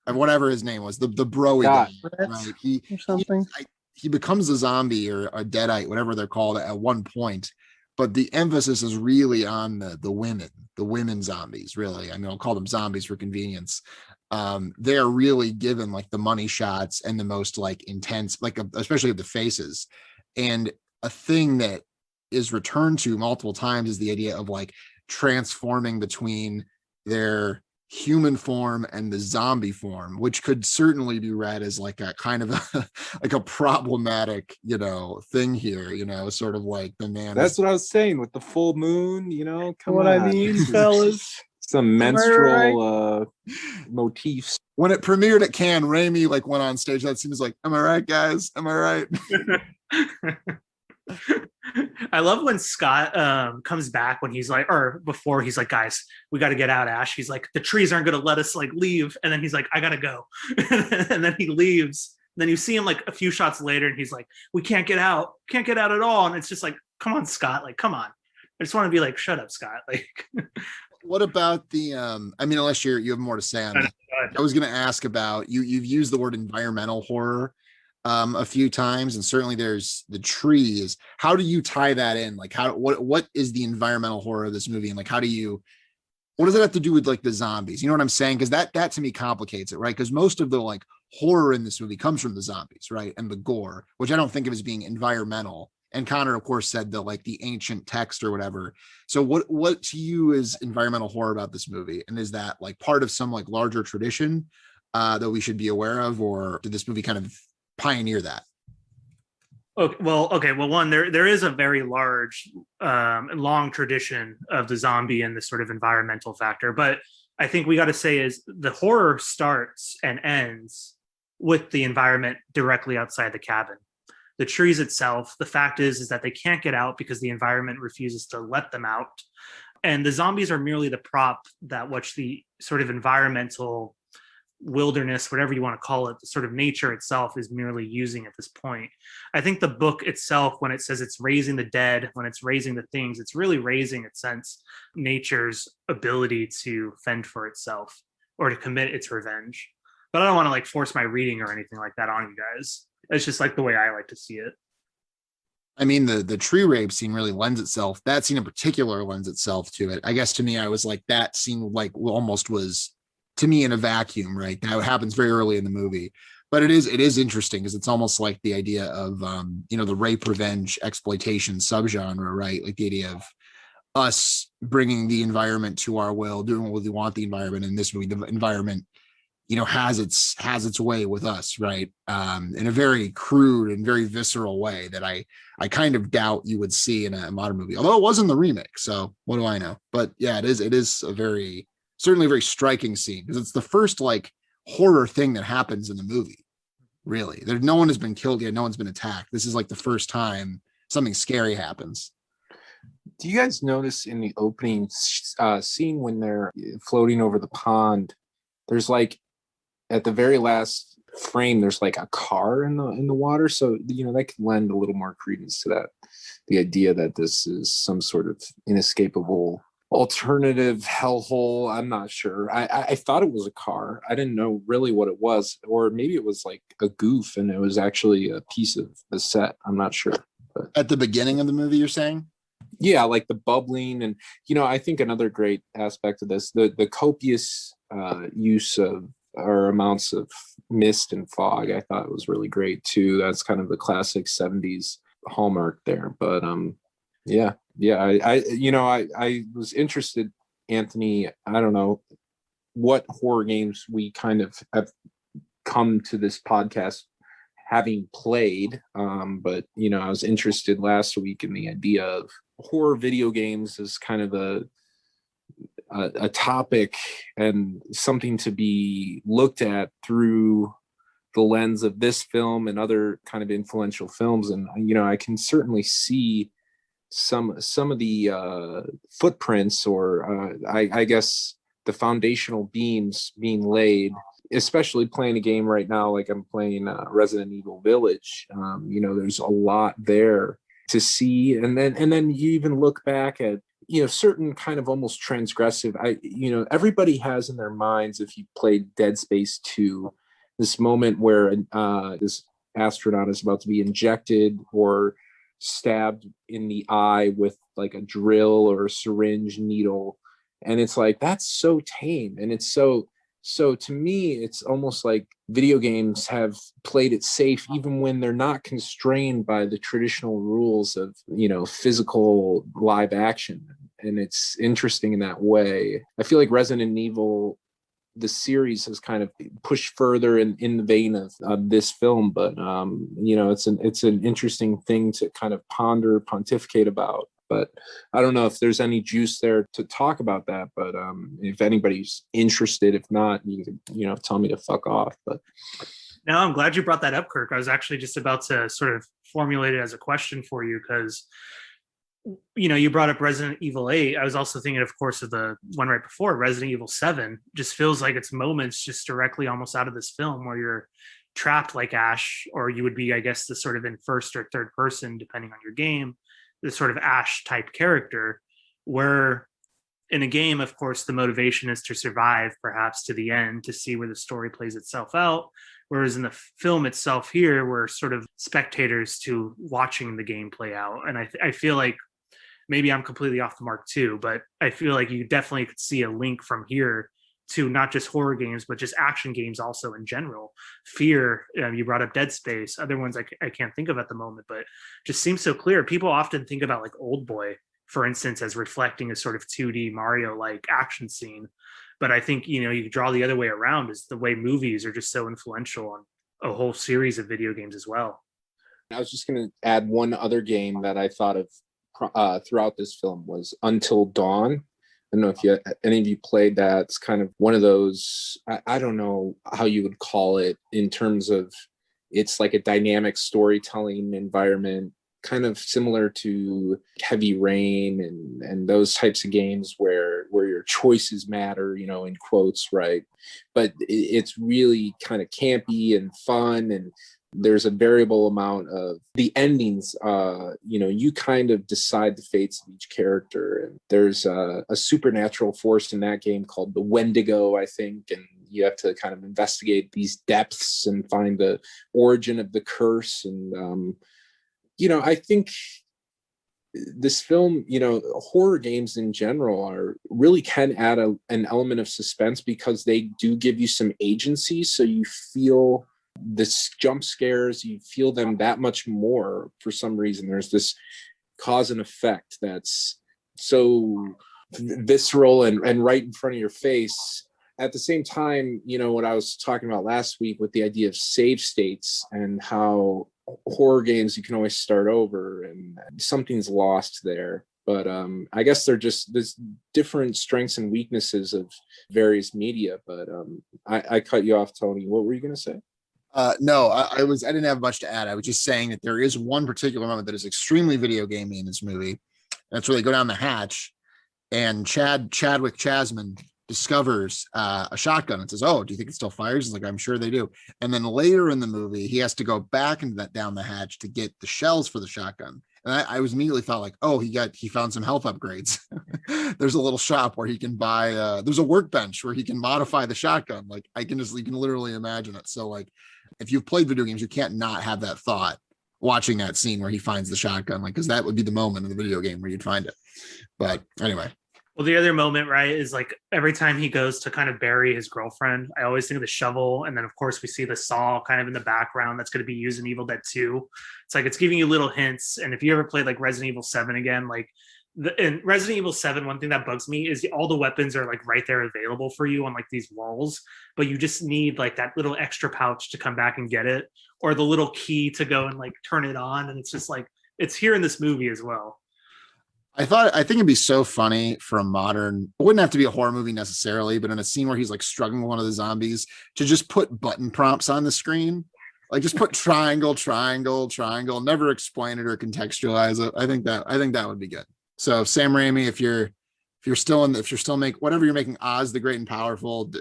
Whatever his name was, the broy guy, right? He becomes a zombie or a deadite, whatever they're called, at one point. But the emphasis is really on the women zombies, really. I mean, I'll call them zombies for convenience. They're really given like the money shots and the most like intense, like especially of the faces. And a thing that is returned to multiple times is the idea of like transforming between their human form and the zombie form, which could certainly be read as like a kind of like a problematic, thing here, sort of like the man.
That's what I was saying with the full moon, come on.
I mean, fellas.
Some menstrual motifs.
When it premiered at Cannes, Raimi like went on stage. That seems like, am I right, guys? Am I right?
I love when Scott comes back when he's like, or before he's like, guys, we got to get out, Ash. He's like, the trees aren't going to let us like leave. And then he's like, I got to go. And then he leaves. Then you see him like a few shots later and he's like, we can't get out at all. And it's just like, come on, Scott, like, come on. I just want to be like, shut up, Scott. Like,
what about the, I mean, unless you have more to say on that. I was going to ask about you've used the word environmental horror a few times, and certainly there's the trees. How do you tie that in? Like, what is the environmental horror of this movie, and like what does it have to do with like the zombies? You know what I'm saying? Because that to me complicates it, right? Because most of the like horror in this movie comes from the zombies, right, and the gore, which I don't think of as being environmental. And Connor, of course, said the ancient text or whatever. So what to you is environmental horror about this movie? And is that like part of some like larger tradition that we should be aware of, or did this movie kind of pioneer that?
Okay. Well, one, there is a very large, long tradition of the zombie and the sort of environmental factor. But I think we got to say is the horror starts and ends with the environment directly outside the cabin. The trees itself, the fact is that they can't get out because the environment refuses to let them out. And the zombies are merely the prop that which the sort of environmental wilderness, whatever you want to call it, the sort of nature itself is merely using at this point. I think the book itself, when it says it's raising the dead, when it's raising the things, it's really raising, in a sense, nature's ability to fend for itself or to commit its revenge. But I don't want to like force my reading or anything like that on you guys. It's just like the way I like to see it.
I mean, the tree rape scene really lends itself. That scene in particular lends itself to it. I guess to me, I was like, that scene like almost was to me in a vacuum, right? That happens very early in the movie. But it is interesting because it's almost like the idea of the rape, revenge, exploitation subgenre, right? Like the idea of us bringing the environment to our will, doing what we want the environment. In this movie, the environment has its way with us, right? In a very crude and very visceral way that I kind of doubt you would see in a modern movie, although it was in the remake. So what do I know? But yeah, it is certainly a very striking scene because it's the first like horror thing that happens in the movie. Really, no one has been killed yet. No one's been attacked. This is like the first time something scary happens.
Do you guys notice in the opening scene when they're floating over the pond, there's like, at the very last frame, there's like a car in the water, so that could lend a little more credence to that, the idea that this is some sort of inescapable alternative hellhole. I'm not sure. I thought it was a car. I didn't know really what it was, or maybe it was like a goof and it was actually a piece of the set. I'm not sure. But
at the beginning of the movie, you're saying?
Yeah, like the bubbling, and I think another great aspect of this, the copious use of or amounts of mist and fog, I thought was really great too. That's kind of the classic 70s hallmark there. But I was interested, Anthony, I don't know what horror games we kind of have come to this podcast having played, but I was interested last week in the idea of horror video games as kind of a topic and something to be looked at through the lens of this film and other kind of influential films. And I can certainly see some of the footprints, or I guess the foundational beams being laid, especially playing a game right now like I'm playing Resident Evil Village. There's a lot there to see, and then you even look back at certain kind of almost transgressive, everybody has in their minds, if you played Dead Space 2, this moment where this astronaut is about to be injected or stabbed in the eye with like a drill or a syringe needle, and it's like, that's so tame, and it's so to me it's almost like video games have played it safe even when they're not constrained by the traditional rules of physical live action. And it's interesting in that way. I feel like Resident Evil, the series, has kind of pushed further in the vein of this film, but it's an interesting thing to kind of pontificate about. But I don't know if there's any juice there to talk about that. But if anybody's interested, if not, you can tell me to fuck off. But
no, I'm glad you brought that up, Kirk. I was actually just about to sort of formulate it as a question for you because you brought up Resident Evil 8. I was also thinking, of course, of the one right before, Resident Evil 7. Just feels like it's moments just directly almost out of this film where you're trapped like Ash, or you would be, I guess, the sort of in first or third person, depending on your game, the sort of Ash type character, where in a game, of course, the motivation is to survive, perhaps to the end, to see where the story plays itself out. Whereas in the film itself here, we're sort of spectators to watching the game play out. And I feel like maybe I'm completely off the mark too, but I feel like you definitely could see a link from here to not just horror games, but just action games also in general. Fear, you brought up Dead Space, other ones I can't think of at the moment, but just seems so clear. People often think about like Old Boy, for instance, as reflecting a sort of 2D Mario-like action scene. But I think, you draw the other way around is the way movies are just so influential on a whole series of video games as well.
I was just going to add one other game that I thought of throughout this film was Until Dawn. I don't know if any of you played that. It's kind of one of those, I don't know how you would call it in terms of, it's like a dynamic storytelling environment, kind of similar to Heavy Rain and those types of games where your choices matter, in quotes, right? But it's really kind of campy and fun, and there's a variable amount of the endings. You kind of decide the fates of each character, and there's a supernatural force in that game called the Wendigo, I think, and you have to kind of investigate these depths and find the origin of the curse. And I think this film, horror games in general really can add an element of suspense because they do give you some agency. So you feel this jump scares, you feel them that much more for some reason. There's this cause and effect that's so visceral and right in front of your face. At the same time, what I was talking about last week with the idea of save states and how horror games, you can always start over and something's lost there. But I guess they're just there's different strengths and weaknesses of various media. But I cut you off, Tony. What were you going to say?
No, I didn't have much to add. I was just saying that there is one particular moment that is extremely video gamey in this movie. That's where they go down the hatch and Chadwick Chasman discovers a shotgun and says, "Oh, do you think it still fires?" He's like, "I'm sure they do." And then later in the movie, he has to go back into that down the hatch to get the shells for the shotgun. And I was immediately thought like, oh, he found some health upgrades. There's a little shop where he can buy there's a workbench where he can modify the shotgun. Like you can literally imagine it. So like if you've played video games, you can't not have that thought watching that scene where he finds the shotgun, like, because that would be the moment in the video game where you'd find it. But anyway.
Well, the other moment, right, is like every time he goes to kind of bury his girlfriend, I always think of the shovel. And then, of course, we see the saw kind of in the background that's going to be used in Evil Dead 2. It's like it's giving you little hints. And if you ever played like Resident Evil 7 again, like in Resident Evil 7, one thing that bugs me is all the weapons are like right there available for you on like these walls. But you just need like that little extra pouch to come back and get it, or the little key to go and like turn it on. And it's just like it's here in this movie as well.
I think it'd be so funny for a modern, it wouldn't have to be a horror movie necessarily, but in a scene where he's like struggling with one of the zombies, to just put button prompts on the screen, like just put triangle, triangle, triangle, never explain it or contextualize it. I think that would be good. So Sam Raimi, if you're still make whatever you're making Oz the Great and Powerful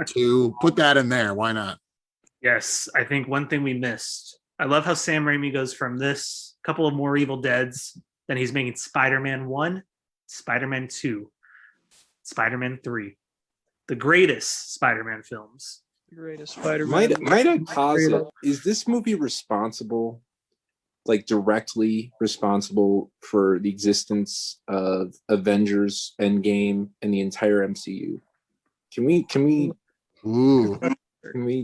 to put that in there, why not?
Yes, I think one thing we missed. I love how Sam Raimi goes from this couple of more Evil Deads. Then he's making Spider-Man 1, Spider-Man 2, Spider-Man 3. The greatest Spider-Man films.
The greatest Spider-Man.
Might I posit, is this movie responsible, like directly responsible for the existence of Avengers Endgame and the entire MCU? Can we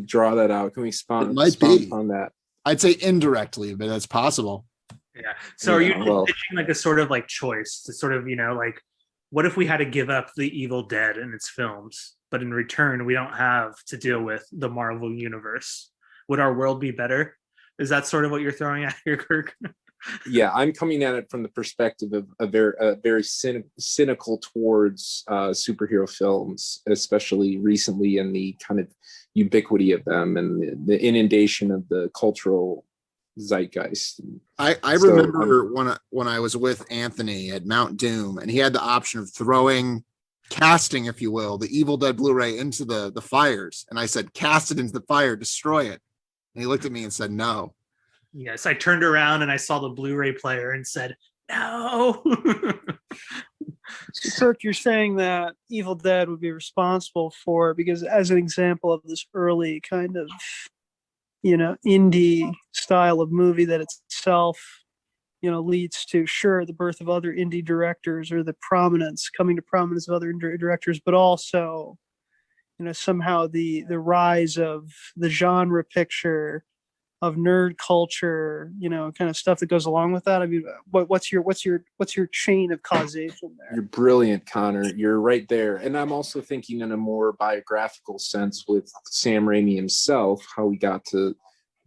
draw that out? Can we expound on that?
I'd say indirectly, but that's possible.
Yeah. So are you pitching like a sort of like choice to sort of, like, what if we had to give up the Evil Dead and its films, but in return, we don't have to deal with the Marvel universe? Would our world be better? Is that sort of what you're throwing at here, Kirk?
Yeah, I'm coming at it from the perspective of a very cynical towards superhero films, especially recently, and the kind of ubiquity of them and the inundation of the cultural zeitgeist.
I remember when I was with Anthony at Mount Doom, and he had the option of casting, if you will, the Evil Dead Blu-ray into the fires, and I said, cast it into the fire, destroy it. And he looked at me and said, no.
Yes, I turned around and I saw the Blu-ray player and said, no.
So, Kirk, you're saying that Evil Dead would be responsible for, because as an example of this early kind of, indie style of movie that itself, leads to, sure, the birth of other indie directors or the coming to prominence of other directors, but also, somehow the rise of the genre picture of nerd culture, kind of stuff that goes along with that. I mean, what's your chain of causation there?
You're brilliant, Connor. You're right there. And I'm also thinking in a more biographical sense with Sam Raimi himself, how he got to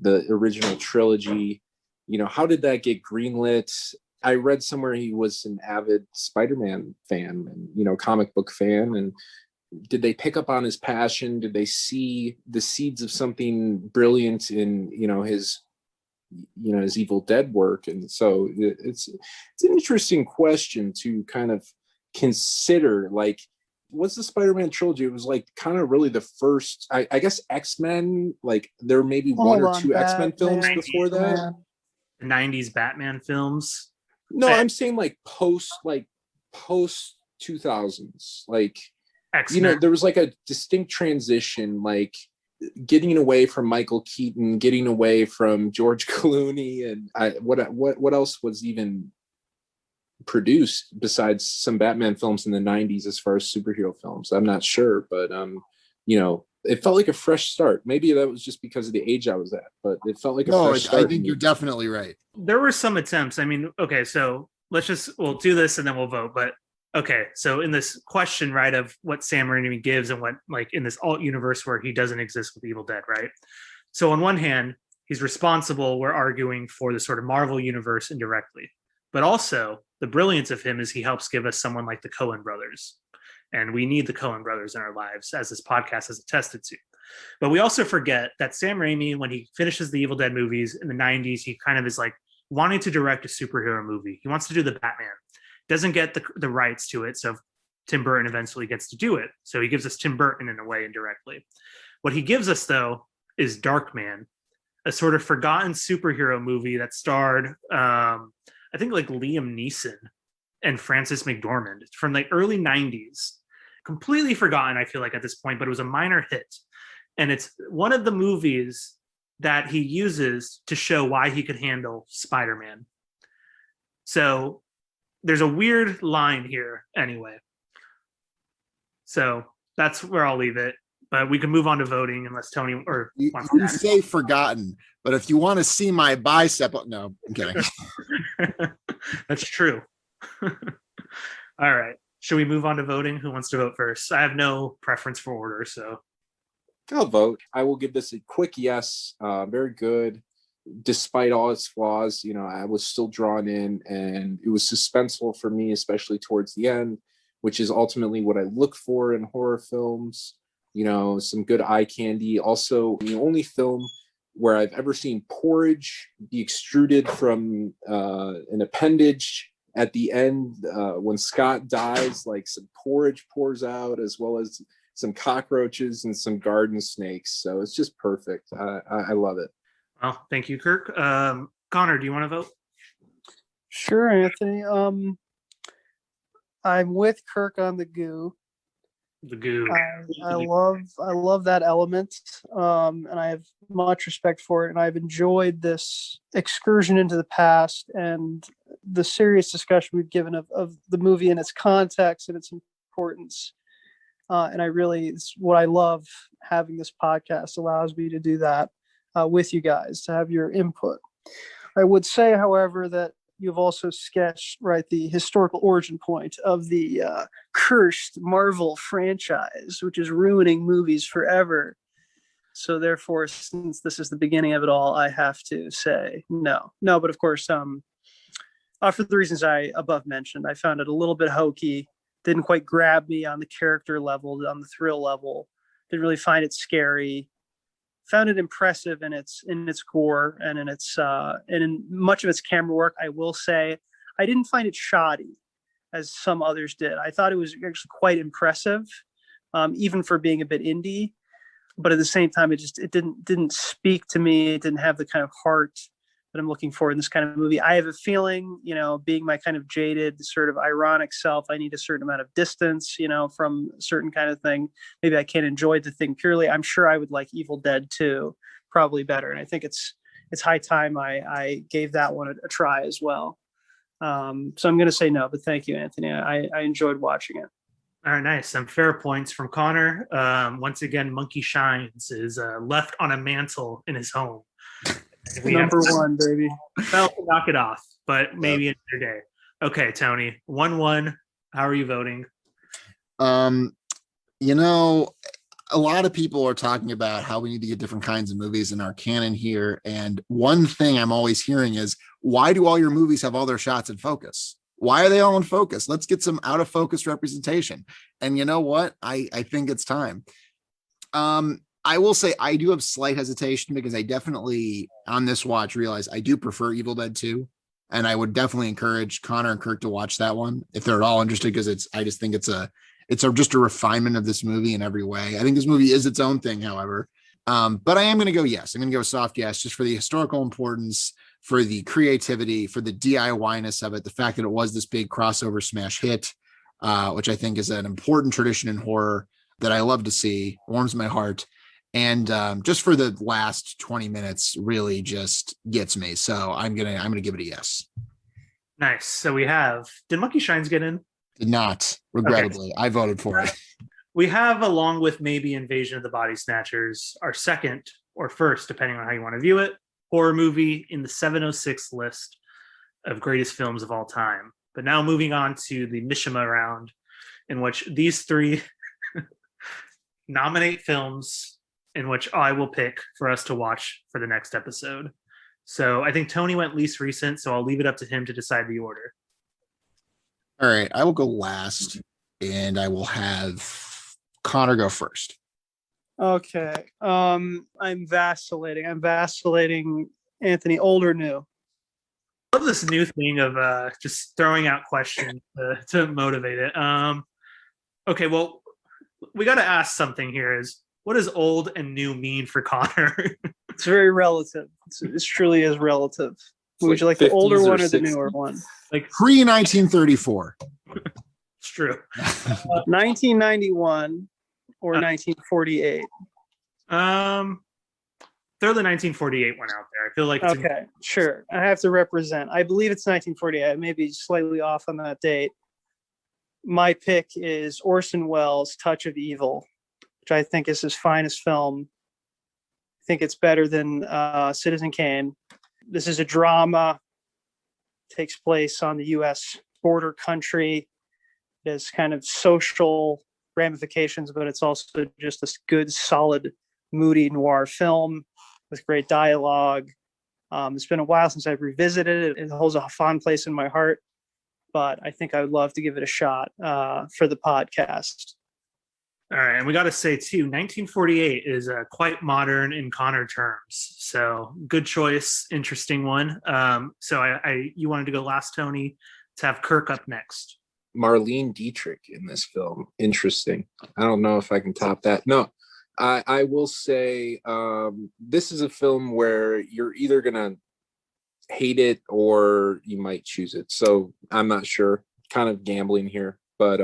the original trilogy. How did that get greenlit? I read somewhere he was an avid Spider-Man fan and, comic book fan. And did they pick up on his passion? Did they see the seeds of something brilliant in his Evil Dead work? And so it's an interesting question to kind of consider. Like, what's the Spider-Man trilogy? It was like kind of really the first, I guess, X-Men. Like there may be one or two X-Men films before that.
The 90s Batman films.
No, I'm saying like post 2000s, like
X-Men.
there was like a distinct transition, like getting away from Michael Keaton, getting away from George Clooney, and what else was even produced besides some Batman films in the 90s as far as superhero films? I'm not sure, but it felt like a fresh start. Maybe that was just because of the age I was at, but it felt like a fresh start.
I think you're definitely right.
There were some attempts. I mean, okay, so we'll do this and then we'll vote. But okay, so in this question, right, of what Sam Raimi gives and what, like, in this alt universe where he doesn't exist with Evil Dead, right? So on one hand, he's responsible, we're arguing, for the sort of Marvel universe indirectly. But also, the brilliance of him is he helps give us someone like the Coen brothers. And we need the Coen brothers in our lives, as this podcast has attested to. But we also forget that Sam Raimi, when he finishes the Evil Dead movies in the 90s, he kind of is like wanting to direct a superhero movie. He wants to do the Batman. Doesn't get the rights to it, so Tim Burton eventually gets to do it. So he gives us Tim Burton in a way indirectly. What he gives us, though, is Darkman, a sort of forgotten superhero movie that starred, I think, like Liam Neeson and Frances McDormand from the early 90s. Completely forgotten, I feel like, at this point, but it was a minor hit. And it's one of the movies that he uses to show why he could handle Spider-Man. So there's a weird line here anyway. So that's where I'll leave it. But we can move on to voting unless Tony or
you say forgotten, but if you want to see my bicep, no, I'm kidding.
That's true. All right. Should we move on to voting? Who wants to vote first? I have no preference for order, so.
I'll vote. I will give this a quick yes. Very good. Despite all its flaws, I was still drawn in, and it was suspenseful for me, especially towards the end, which is ultimately what I look for in horror films. Some good eye candy. Also, the only film where I've ever seen porridge be extruded from an appendage at the end when Scott dies, like some porridge pours out, as well as some cockroaches and some garden snakes. So it's just perfect. I love it.
Well, thank you, Kirk. Connor, do you want to vote?
Sure, Anthony. I'm with Kirk on the goo.
The goo.
I love that element, and I have much respect for it. And I've enjoyed this excursion into the past and the serious discussion we've given of the movie and its context and its importance. And it's what I love having this podcast allows me to do that with you guys, to have your input. I would say, however, that you've also sketched, right, the historical origin point of the cursed Marvel franchise, which is ruining movies forever. So therefore, since this is the beginning of it all, I have to say no. But of course, for the reasons I above mentioned, I found it a little bit hokey. Didn't quite grab me on the character level, on the thrill level. Didn't really find it scary. Found it impressive in its gore and in its and in much of its camera work. I will say I didn't find it shoddy as some others did. I thought it was actually quite impressive, even for being a bit indie. But at the same time, it didn't speak to me. It didn't have the kind of heart that I'm looking for in this kind of movie. I have a feeling, being my kind of jaded, sort of ironic self, I need a certain amount of distance, from a certain kind of thing. Maybe I can't enjoy the thing purely. I'm sure I would like Evil Dead 2 probably better. And I think it's high time I gave that one a try as well. So I'm going to say no, but thank you, Anthony. I enjoyed watching it.
All right, nice. Some fair points from Connor. Once again, Monkey Shines is left on a mantle in his home.
Number one, baby.
Well, knock it off, but maybe another day. Okay, Tony, 1-1. How are you voting?
A lot of people are talking about how we need to get different kinds of movies in our canon here. And one thing I'm always hearing is, why do all your movies have all their shots in focus? Why are they all in focus? Let's get some out of focus representation. And you know what? I think it's time. I will say I do have slight hesitation because I definitely on this watch realize I do prefer Evil Dead 2. And I would definitely encourage Connor and Kirk to watch that one if they're at all interested, because I just think it's just a refinement of this movie in every way. I think this movie is its own thing, however. But I am going to go yes. I'm going to go soft yes, just for the historical importance, for the creativity, for the DIY-ness of it, the fact that it was this big crossover smash hit, which I think is an important tradition in horror that I love to see, warms my heart. And just for the last 20 minutes really just gets me. So I'm gonna give it a yes.
Nice. So did Monkey Shines get in?
Did not, regrettably. Okay. I voted for it.
We have, along with maybe Invasion of the Body Snatchers, our second or first, depending on how you want to view it, horror movie in the 706 list of greatest films of all time. But now moving on to the Mishima round, in which these three nominate films in which I will pick for us to watch for the next episode. So I think Tony went least recent, so I'll leave it up to him to decide the order.
All right, I will go last, and I will have Connor go first.
Okay. I'm vacillating. Anthony, old or new?
I love this new thing of just throwing out questions to motivate it. Okay, well, we got to ask something here is, what does old and new mean for Connor?
It's very relative. It truly is relative. Would you like the older one or the newer one?
Like
pre-1934.
It's true.
1991 or 1948?
Throw the 1948 one out there. I feel like it's
okay, sure. I have to represent. I believe it's 1948. I may be slightly off on that date. My pick is Orson Welles' Touch of Evil, which I think is his finest film. I think it's better than Citizen Kane. This is a drama, takes place on the U.S. border country. It has kind of social ramifications, but it's also just this good, solid, moody noir film with great dialogue. It's been a while since I've revisited it. It holds a fond place in my heart, but I think I would love to give it a shot for the podcast.
All right, and we got to say too, 1948 is quite modern in Connor terms. So good choice, interesting one. So you wanted to go last, Tony, to have Kirk up next.
Marlene Dietrich in this film, interesting. I don't know if I can top that. No, I will say this is a film where you're either gonna hate it or you might choose it. So I'm not sure. Kind of gambling here, but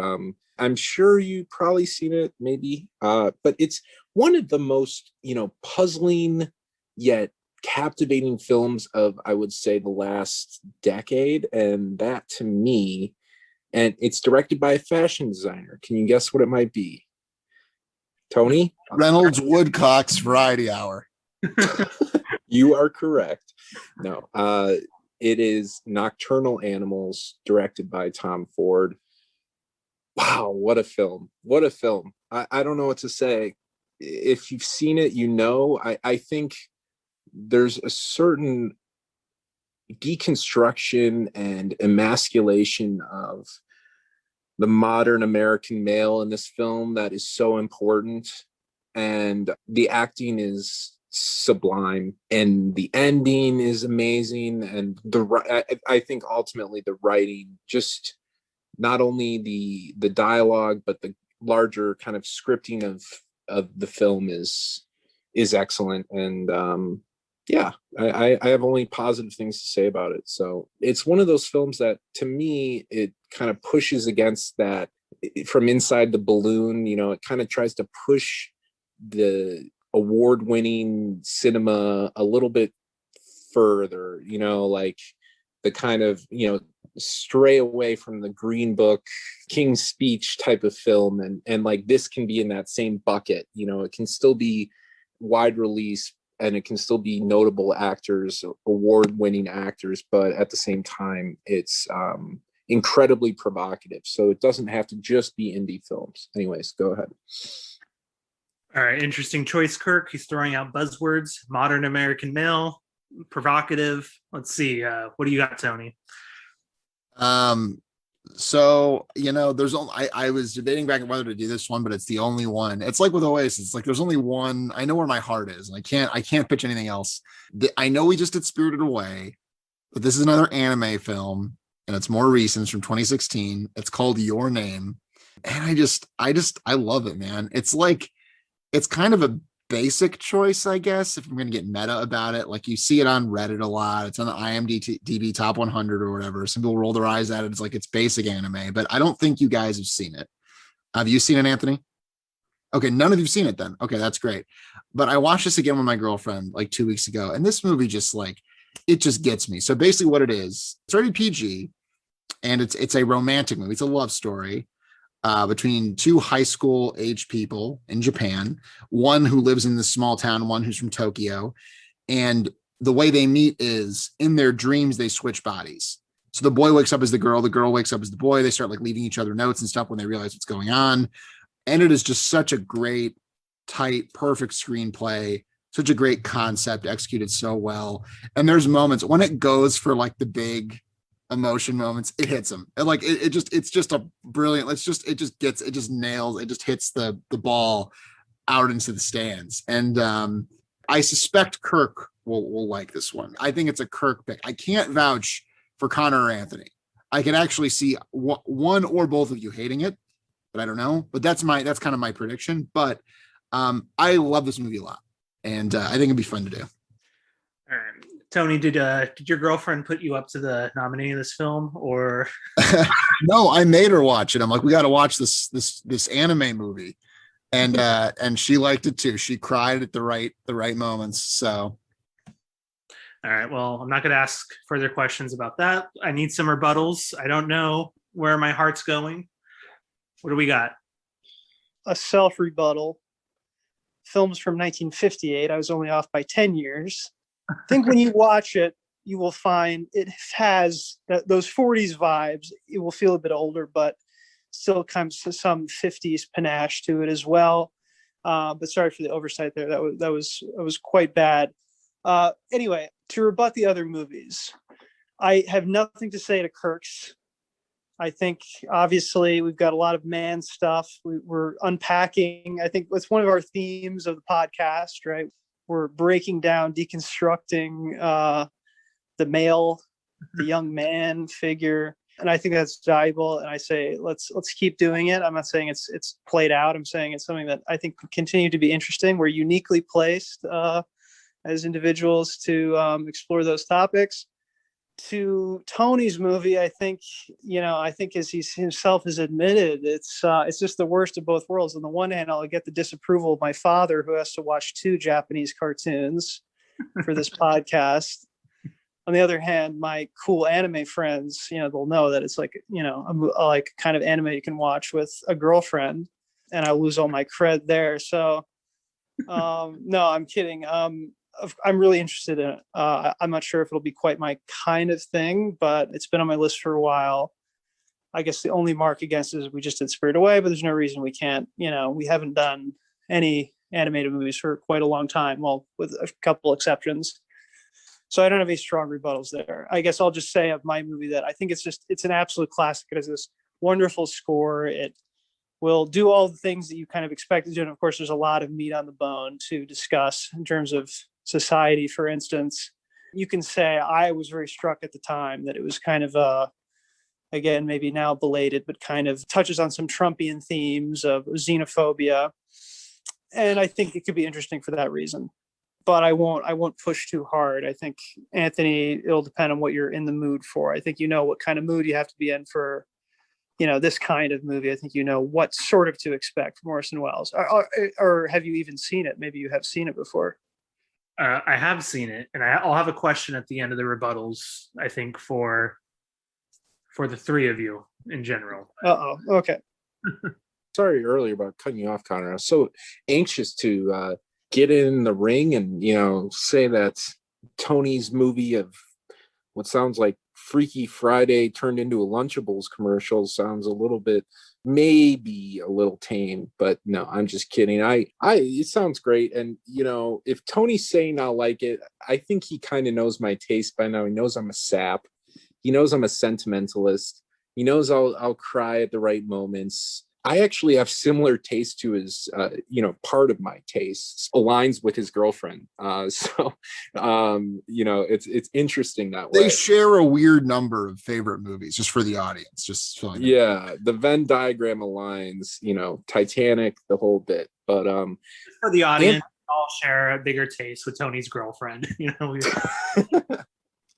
I'm sure you've probably seen it, maybe. But it's one of the most, puzzling yet captivating films of, I would say, the last decade. And that to me, and it's directed by a fashion designer. Can you guess what it might be? Tony?
Reynolds Woodcock's Variety Hour.
You are correct. No, it is Nocturnal Animals, directed by Tom Ford. Wow, what a film. What a film. I don't know what to say. If you've seen it, I think there's a certain deconstruction and emasculation of the modern American male in this film that is so important. And the acting is sublime and the ending is amazing. And I think ultimately the writing, just not only the dialogue, but the larger kind of scripting of the film is excellent. And Yeah, I have only positive things to say about it. So it's one of those films that, to me, it kind of pushes against that from inside the balloon. It kind of tries to push the award-winning cinema a little bit further. Like the kind of stray away from the Green Book, King's Speech type of film, and like this can be in that same bucket. It can still be wide release, and it can still be notable actors, award-winning actors, but at the same time, it's incredibly provocative. So it doesn't have to just be indie films. Anyways, go ahead.
All right, interesting choice, Kirk. He's throwing out buzzwords: modern American male, provocative. Let's see. What do you got, Tony?
So there's only I was debating back on whether to do this one, but it's the only one. It's like with Oasis, it's like there's only one. I know where my heart is, and I can't pitch anything else. I know we just did Spirited Away, but this is another anime film, and it's more recent. It's from 2016. It's called Your Name, and I love it, man. It's like it's kind of a basic choice, I guess, if I'm going to get meta about it. Like you see it on Reddit a lot. It's on the IMDb top 100 or whatever. Some people roll their eyes at it. It's like it's basic anime, but I don't think you guys have seen it. Have you seen it, Anthony? Okay, none of you've seen it then. Okay, that's great. But I watched this again with my girlfriend like 2 weeks ago, and this movie just it just gets me. So basically what it is, it's rated PG, and it's a romantic movie. It's a love story between two high school age people in Japan, one who lives in this small town, one who's from Tokyo. And the way they meet is in their dreams, they switch bodies. So the boy wakes up as the girl wakes up as the boy. They start like leaving each other notes and stuff when they realize what's going on. And it is just such a great, tight, perfect screenplay, such a great concept, executed so well. And there's moments when it goes for like the big emotion moments, it hits them. And like it's just a brilliant, it just nails, it just hits the ball out into the stands. And I suspect Kirk will like this one. I think it's a Kirk pick. I can't vouch for Connor or Anthony. I can actually see one or both of you hating it, but I don't know. But that's kind of my prediction. But I love this movie a lot, and I think it'd be fun to do.
All right. Tony, did your girlfriend put you up to the nominating of this film, or?
No, I made her watch it. I'm like, we got to watch this anime movie, and she liked it too. She cried at the right moments. So,
all right. Well, I'm not going to ask further questions about that. I need some rebuttals. I don't know where my heart's going. What do we got?
A self rebuttal. Films from 1958. I was only off by 10 years. I think when you watch it, you will find it has those 40s vibes. It will feel a bit older, but still comes to some 50s panache to it as well. But sorry for the oversight there. That was quite bad. Anyway, to rebut the other movies, I have nothing to say to Kirk's. I think obviously we've got a lot of man stuff. We're unpacking. I think it's one of our themes of the podcast, right? We're breaking down, deconstructing the male, the young man figure, and I think that's valuable. And I say let's keep doing it. I'm not saying it's played out. I'm saying it's something that I think can continue to be interesting. We're uniquely placed as individuals to explore those topics. To Tony's movie, I think as he himself has admitted, it's just the worst of both worlds. On the one hand, I'll get the disapproval of my father, who has to watch 2 Japanese cartoons for this podcast. On the other hand, my cool anime friends, they'll know that it's like, like kind of anime you can watch with a girlfriend, and I lose all my cred there. So, no, I'm kidding. I'm really interested in it. I'm not sure if it'll be quite my kind of thing, but it's been on my list for a while. I guess the only mark against it is we just did Spirit Away, but there's no reason we can't. We haven't done any animated movies for quite a long time, well, with a couple exceptions. So I don't have any strong rebuttals there. I guess I'll just say of my movie that I think it's an absolute classic. It has this wonderful score. It will do all the things that you kind of expect to do. And of course, there's a lot of meat on the bone to discuss in terms of society, for instance. You can say I was very struck at the time that it was kind of again, maybe now belated, but kind of touches on some Trumpian themes of xenophobia. And I think it could be interesting for that reason. but I won't push too hard. I think, Anthony, it'll depend on what you're in the mood for. I think you know what kind of mood you have to be in for, this kind of movie. I think you know what sort of to expect from Orson Welles. Or have you even seen it? Maybe you have seen it before.
I have seen it, and I'll have a question at the end of the rebuttals, I think, for the three of you in general.
Okay.
Sorry earlier about cutting you off, Connor. I was so anxious to get in the ring and, say that Tony's movie of what sounds like Freaky Friday turned into a Lunchables commercial sounds a little bit, maybe a little tame, but no, I'm just kidding. It sounds great. And, if Tony's saying I like it, I think he kind of knows my taste by now. He knows I'm a sap. He knows I'm a sentimentalist. He knows I'll cry at the right moments. I actually have similar taste to his, part of my tastes aligns with his girlfriend. It's interesting that way.
They share a weird number of favorite movies, just for the audience. Just so
yeah, the Venn diagram aligns. Titanic, the whole bit. But
for the audience, all share a bigger taste with Tony's girlfriend.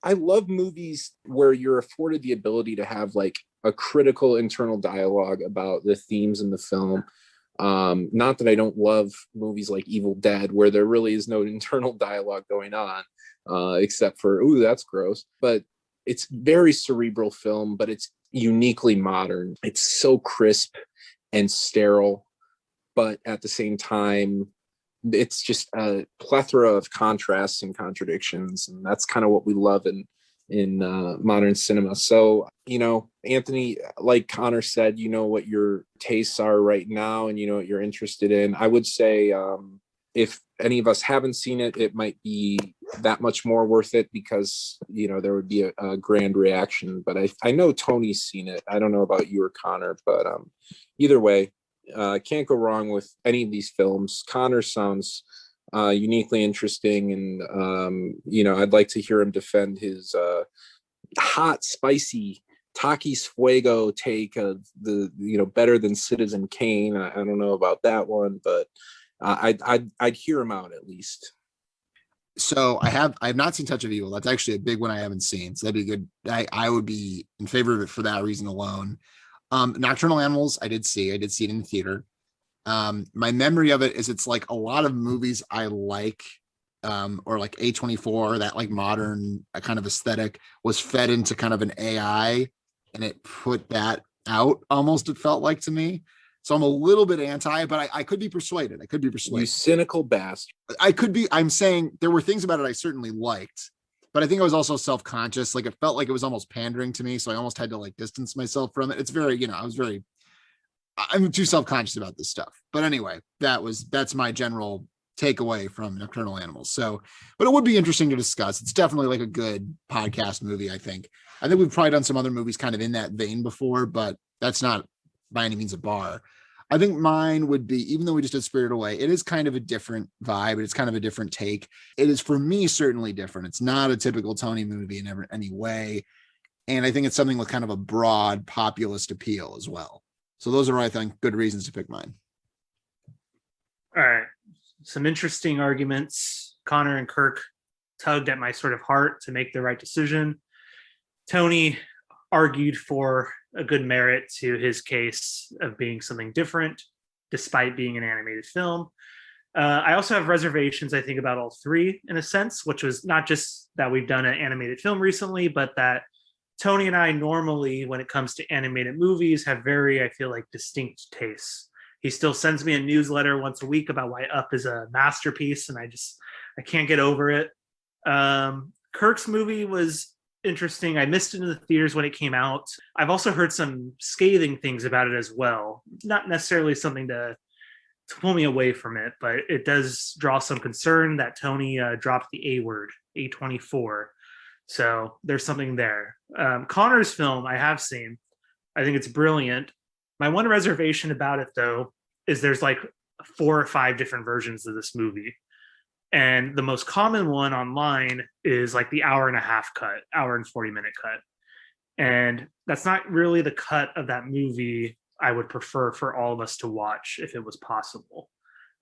I love movies where you're afforded the ability to have like a critical internal dialogue about the themes in the film. Not that I don't love movies like Evil Dead, where there really is no internal dialogue going on, except for, ooh, that's gross. But it's very cerebral film, but it's uniquely modern. It's so crisp and sterile, but at the same time, it's just a plethora of contrasts and contradictions, and that's kind of what we love in modern cinema. So, Anthony, like Connor said, what your tastes are right now, and what you're interested in. I would say if any of us haven't seen it, it might be that much more worth it because there would be a grand reaction. But I know Tony's seen it. I don't know about you or Connor, but either way, can't go wrong with any of these films. Connor sounds uniquely interesting, and I'd like to hear him defend his hot, spicy Takis Fuego take of the better than Citizen Kane. I don't know about that one, but I'd hear him out at least.
So I have not seen Touch of Evil. That's actually a big one I haven't seen. So that'd be good. I would be in favor of it for that reason alone. Nocturnal Animals, I did see it in the theater. My memory of it is it's like a lot of movies I like, or like A24, that like modern kind of aesthetic was fed into kind of an AI, and it put that out almost, it felt like to me. So I'm a little bit anti, but I could be persuaded.
You cynical bastard.
I'm saying there were things about it I certainly liked, but I think I was also self-conscious. Like it felt like it was almost pandering to me. So I almost had to like distance myself from it. It's very, I'm too self-conscious about this stuff. But anyway, that's my general takeaway from Nocturnal Animals. So, but it would be interesting to discuss. It's definitely like a good podcast movie, I think. We've probably done some other movies kind of in that vein before, but that's not by any means a bar. I think mine would be, even though we just did Spirited Away, it is kind of a different vibe. It's kind of a different take. It is, for me, certainly different. It's not a typical Tony movie in any way. And I think it's something with kind of a broad populist appeal as well. So those are, I think, good reasons to pick mine.
All right. Some interesting arguments. Connor and Kirk tugged at my sort of heart to make the right decision. Tony argued for a good merit to his case of being something different, despite being an animated film. I also have reservations, I think, about all three in a sense, which was not just that we've done an animated film recently, but that Tony and I normally, when it comes to animated movies, have very, I feel like, distinct tastes. He still sends me a newsletter once a week about why Up is a masterpiece, and I can't get over it. Kirk's movie was interesting. I missed it in the theaters when it came out. I've also heard some scathing things about it as well. Not necessarily something to pull me away from it, but it does draw some concern that Tony dropped the A word, A24. So there's something there. Connor's film I have seen. I think it's brilliant. My one reservation about it, though, is there's like 4 or 5 different versions of this movie. And the most common one online is like the hour and 40-minute cut. And that's not really the cut of that movie I would prefer for all of us to watch if it was possible.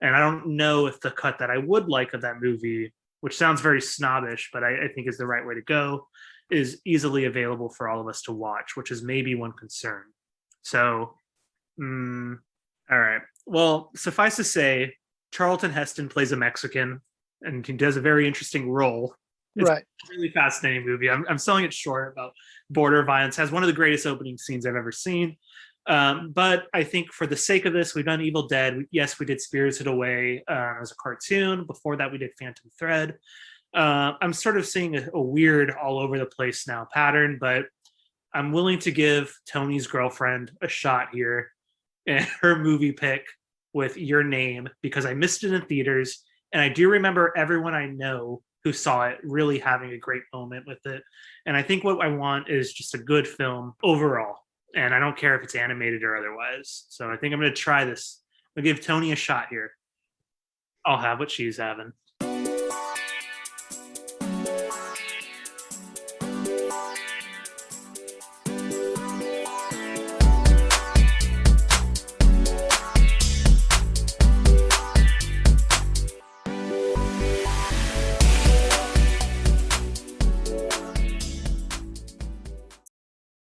And I don't know if the cut that I would like of that movie, which sounds very snobbish, but I think is the right way to go, is easily available for all of us to watch, which is maybe one concern. So, all right. Well, suffice to say, Charlton Heston plays a Mexican, and he does a very interesting role. It's
Right.
a really fascinating movie. I'm selling it short about border violence. Has one of the greatest opening scenes I've ever seen. But I think for the sake of this, we've done Evil Dead. Yes, we did Spirited Away as a cartoon. Before that, we did Phantom Thread. I'm sort of seeing a weird all over the place now pattern, but I'm willing to give Tony's girlfriend a shot here and her movie pick with Your Name, because I missed it in theaters. And I do remember everyone I know who saw it really having a great moment with it. And I think what I want is just a good film overall. And I don't care if it's animated or otherwise. So I think I'm going to try this. I'm going to give Tony a shot here. I'll have what she's having.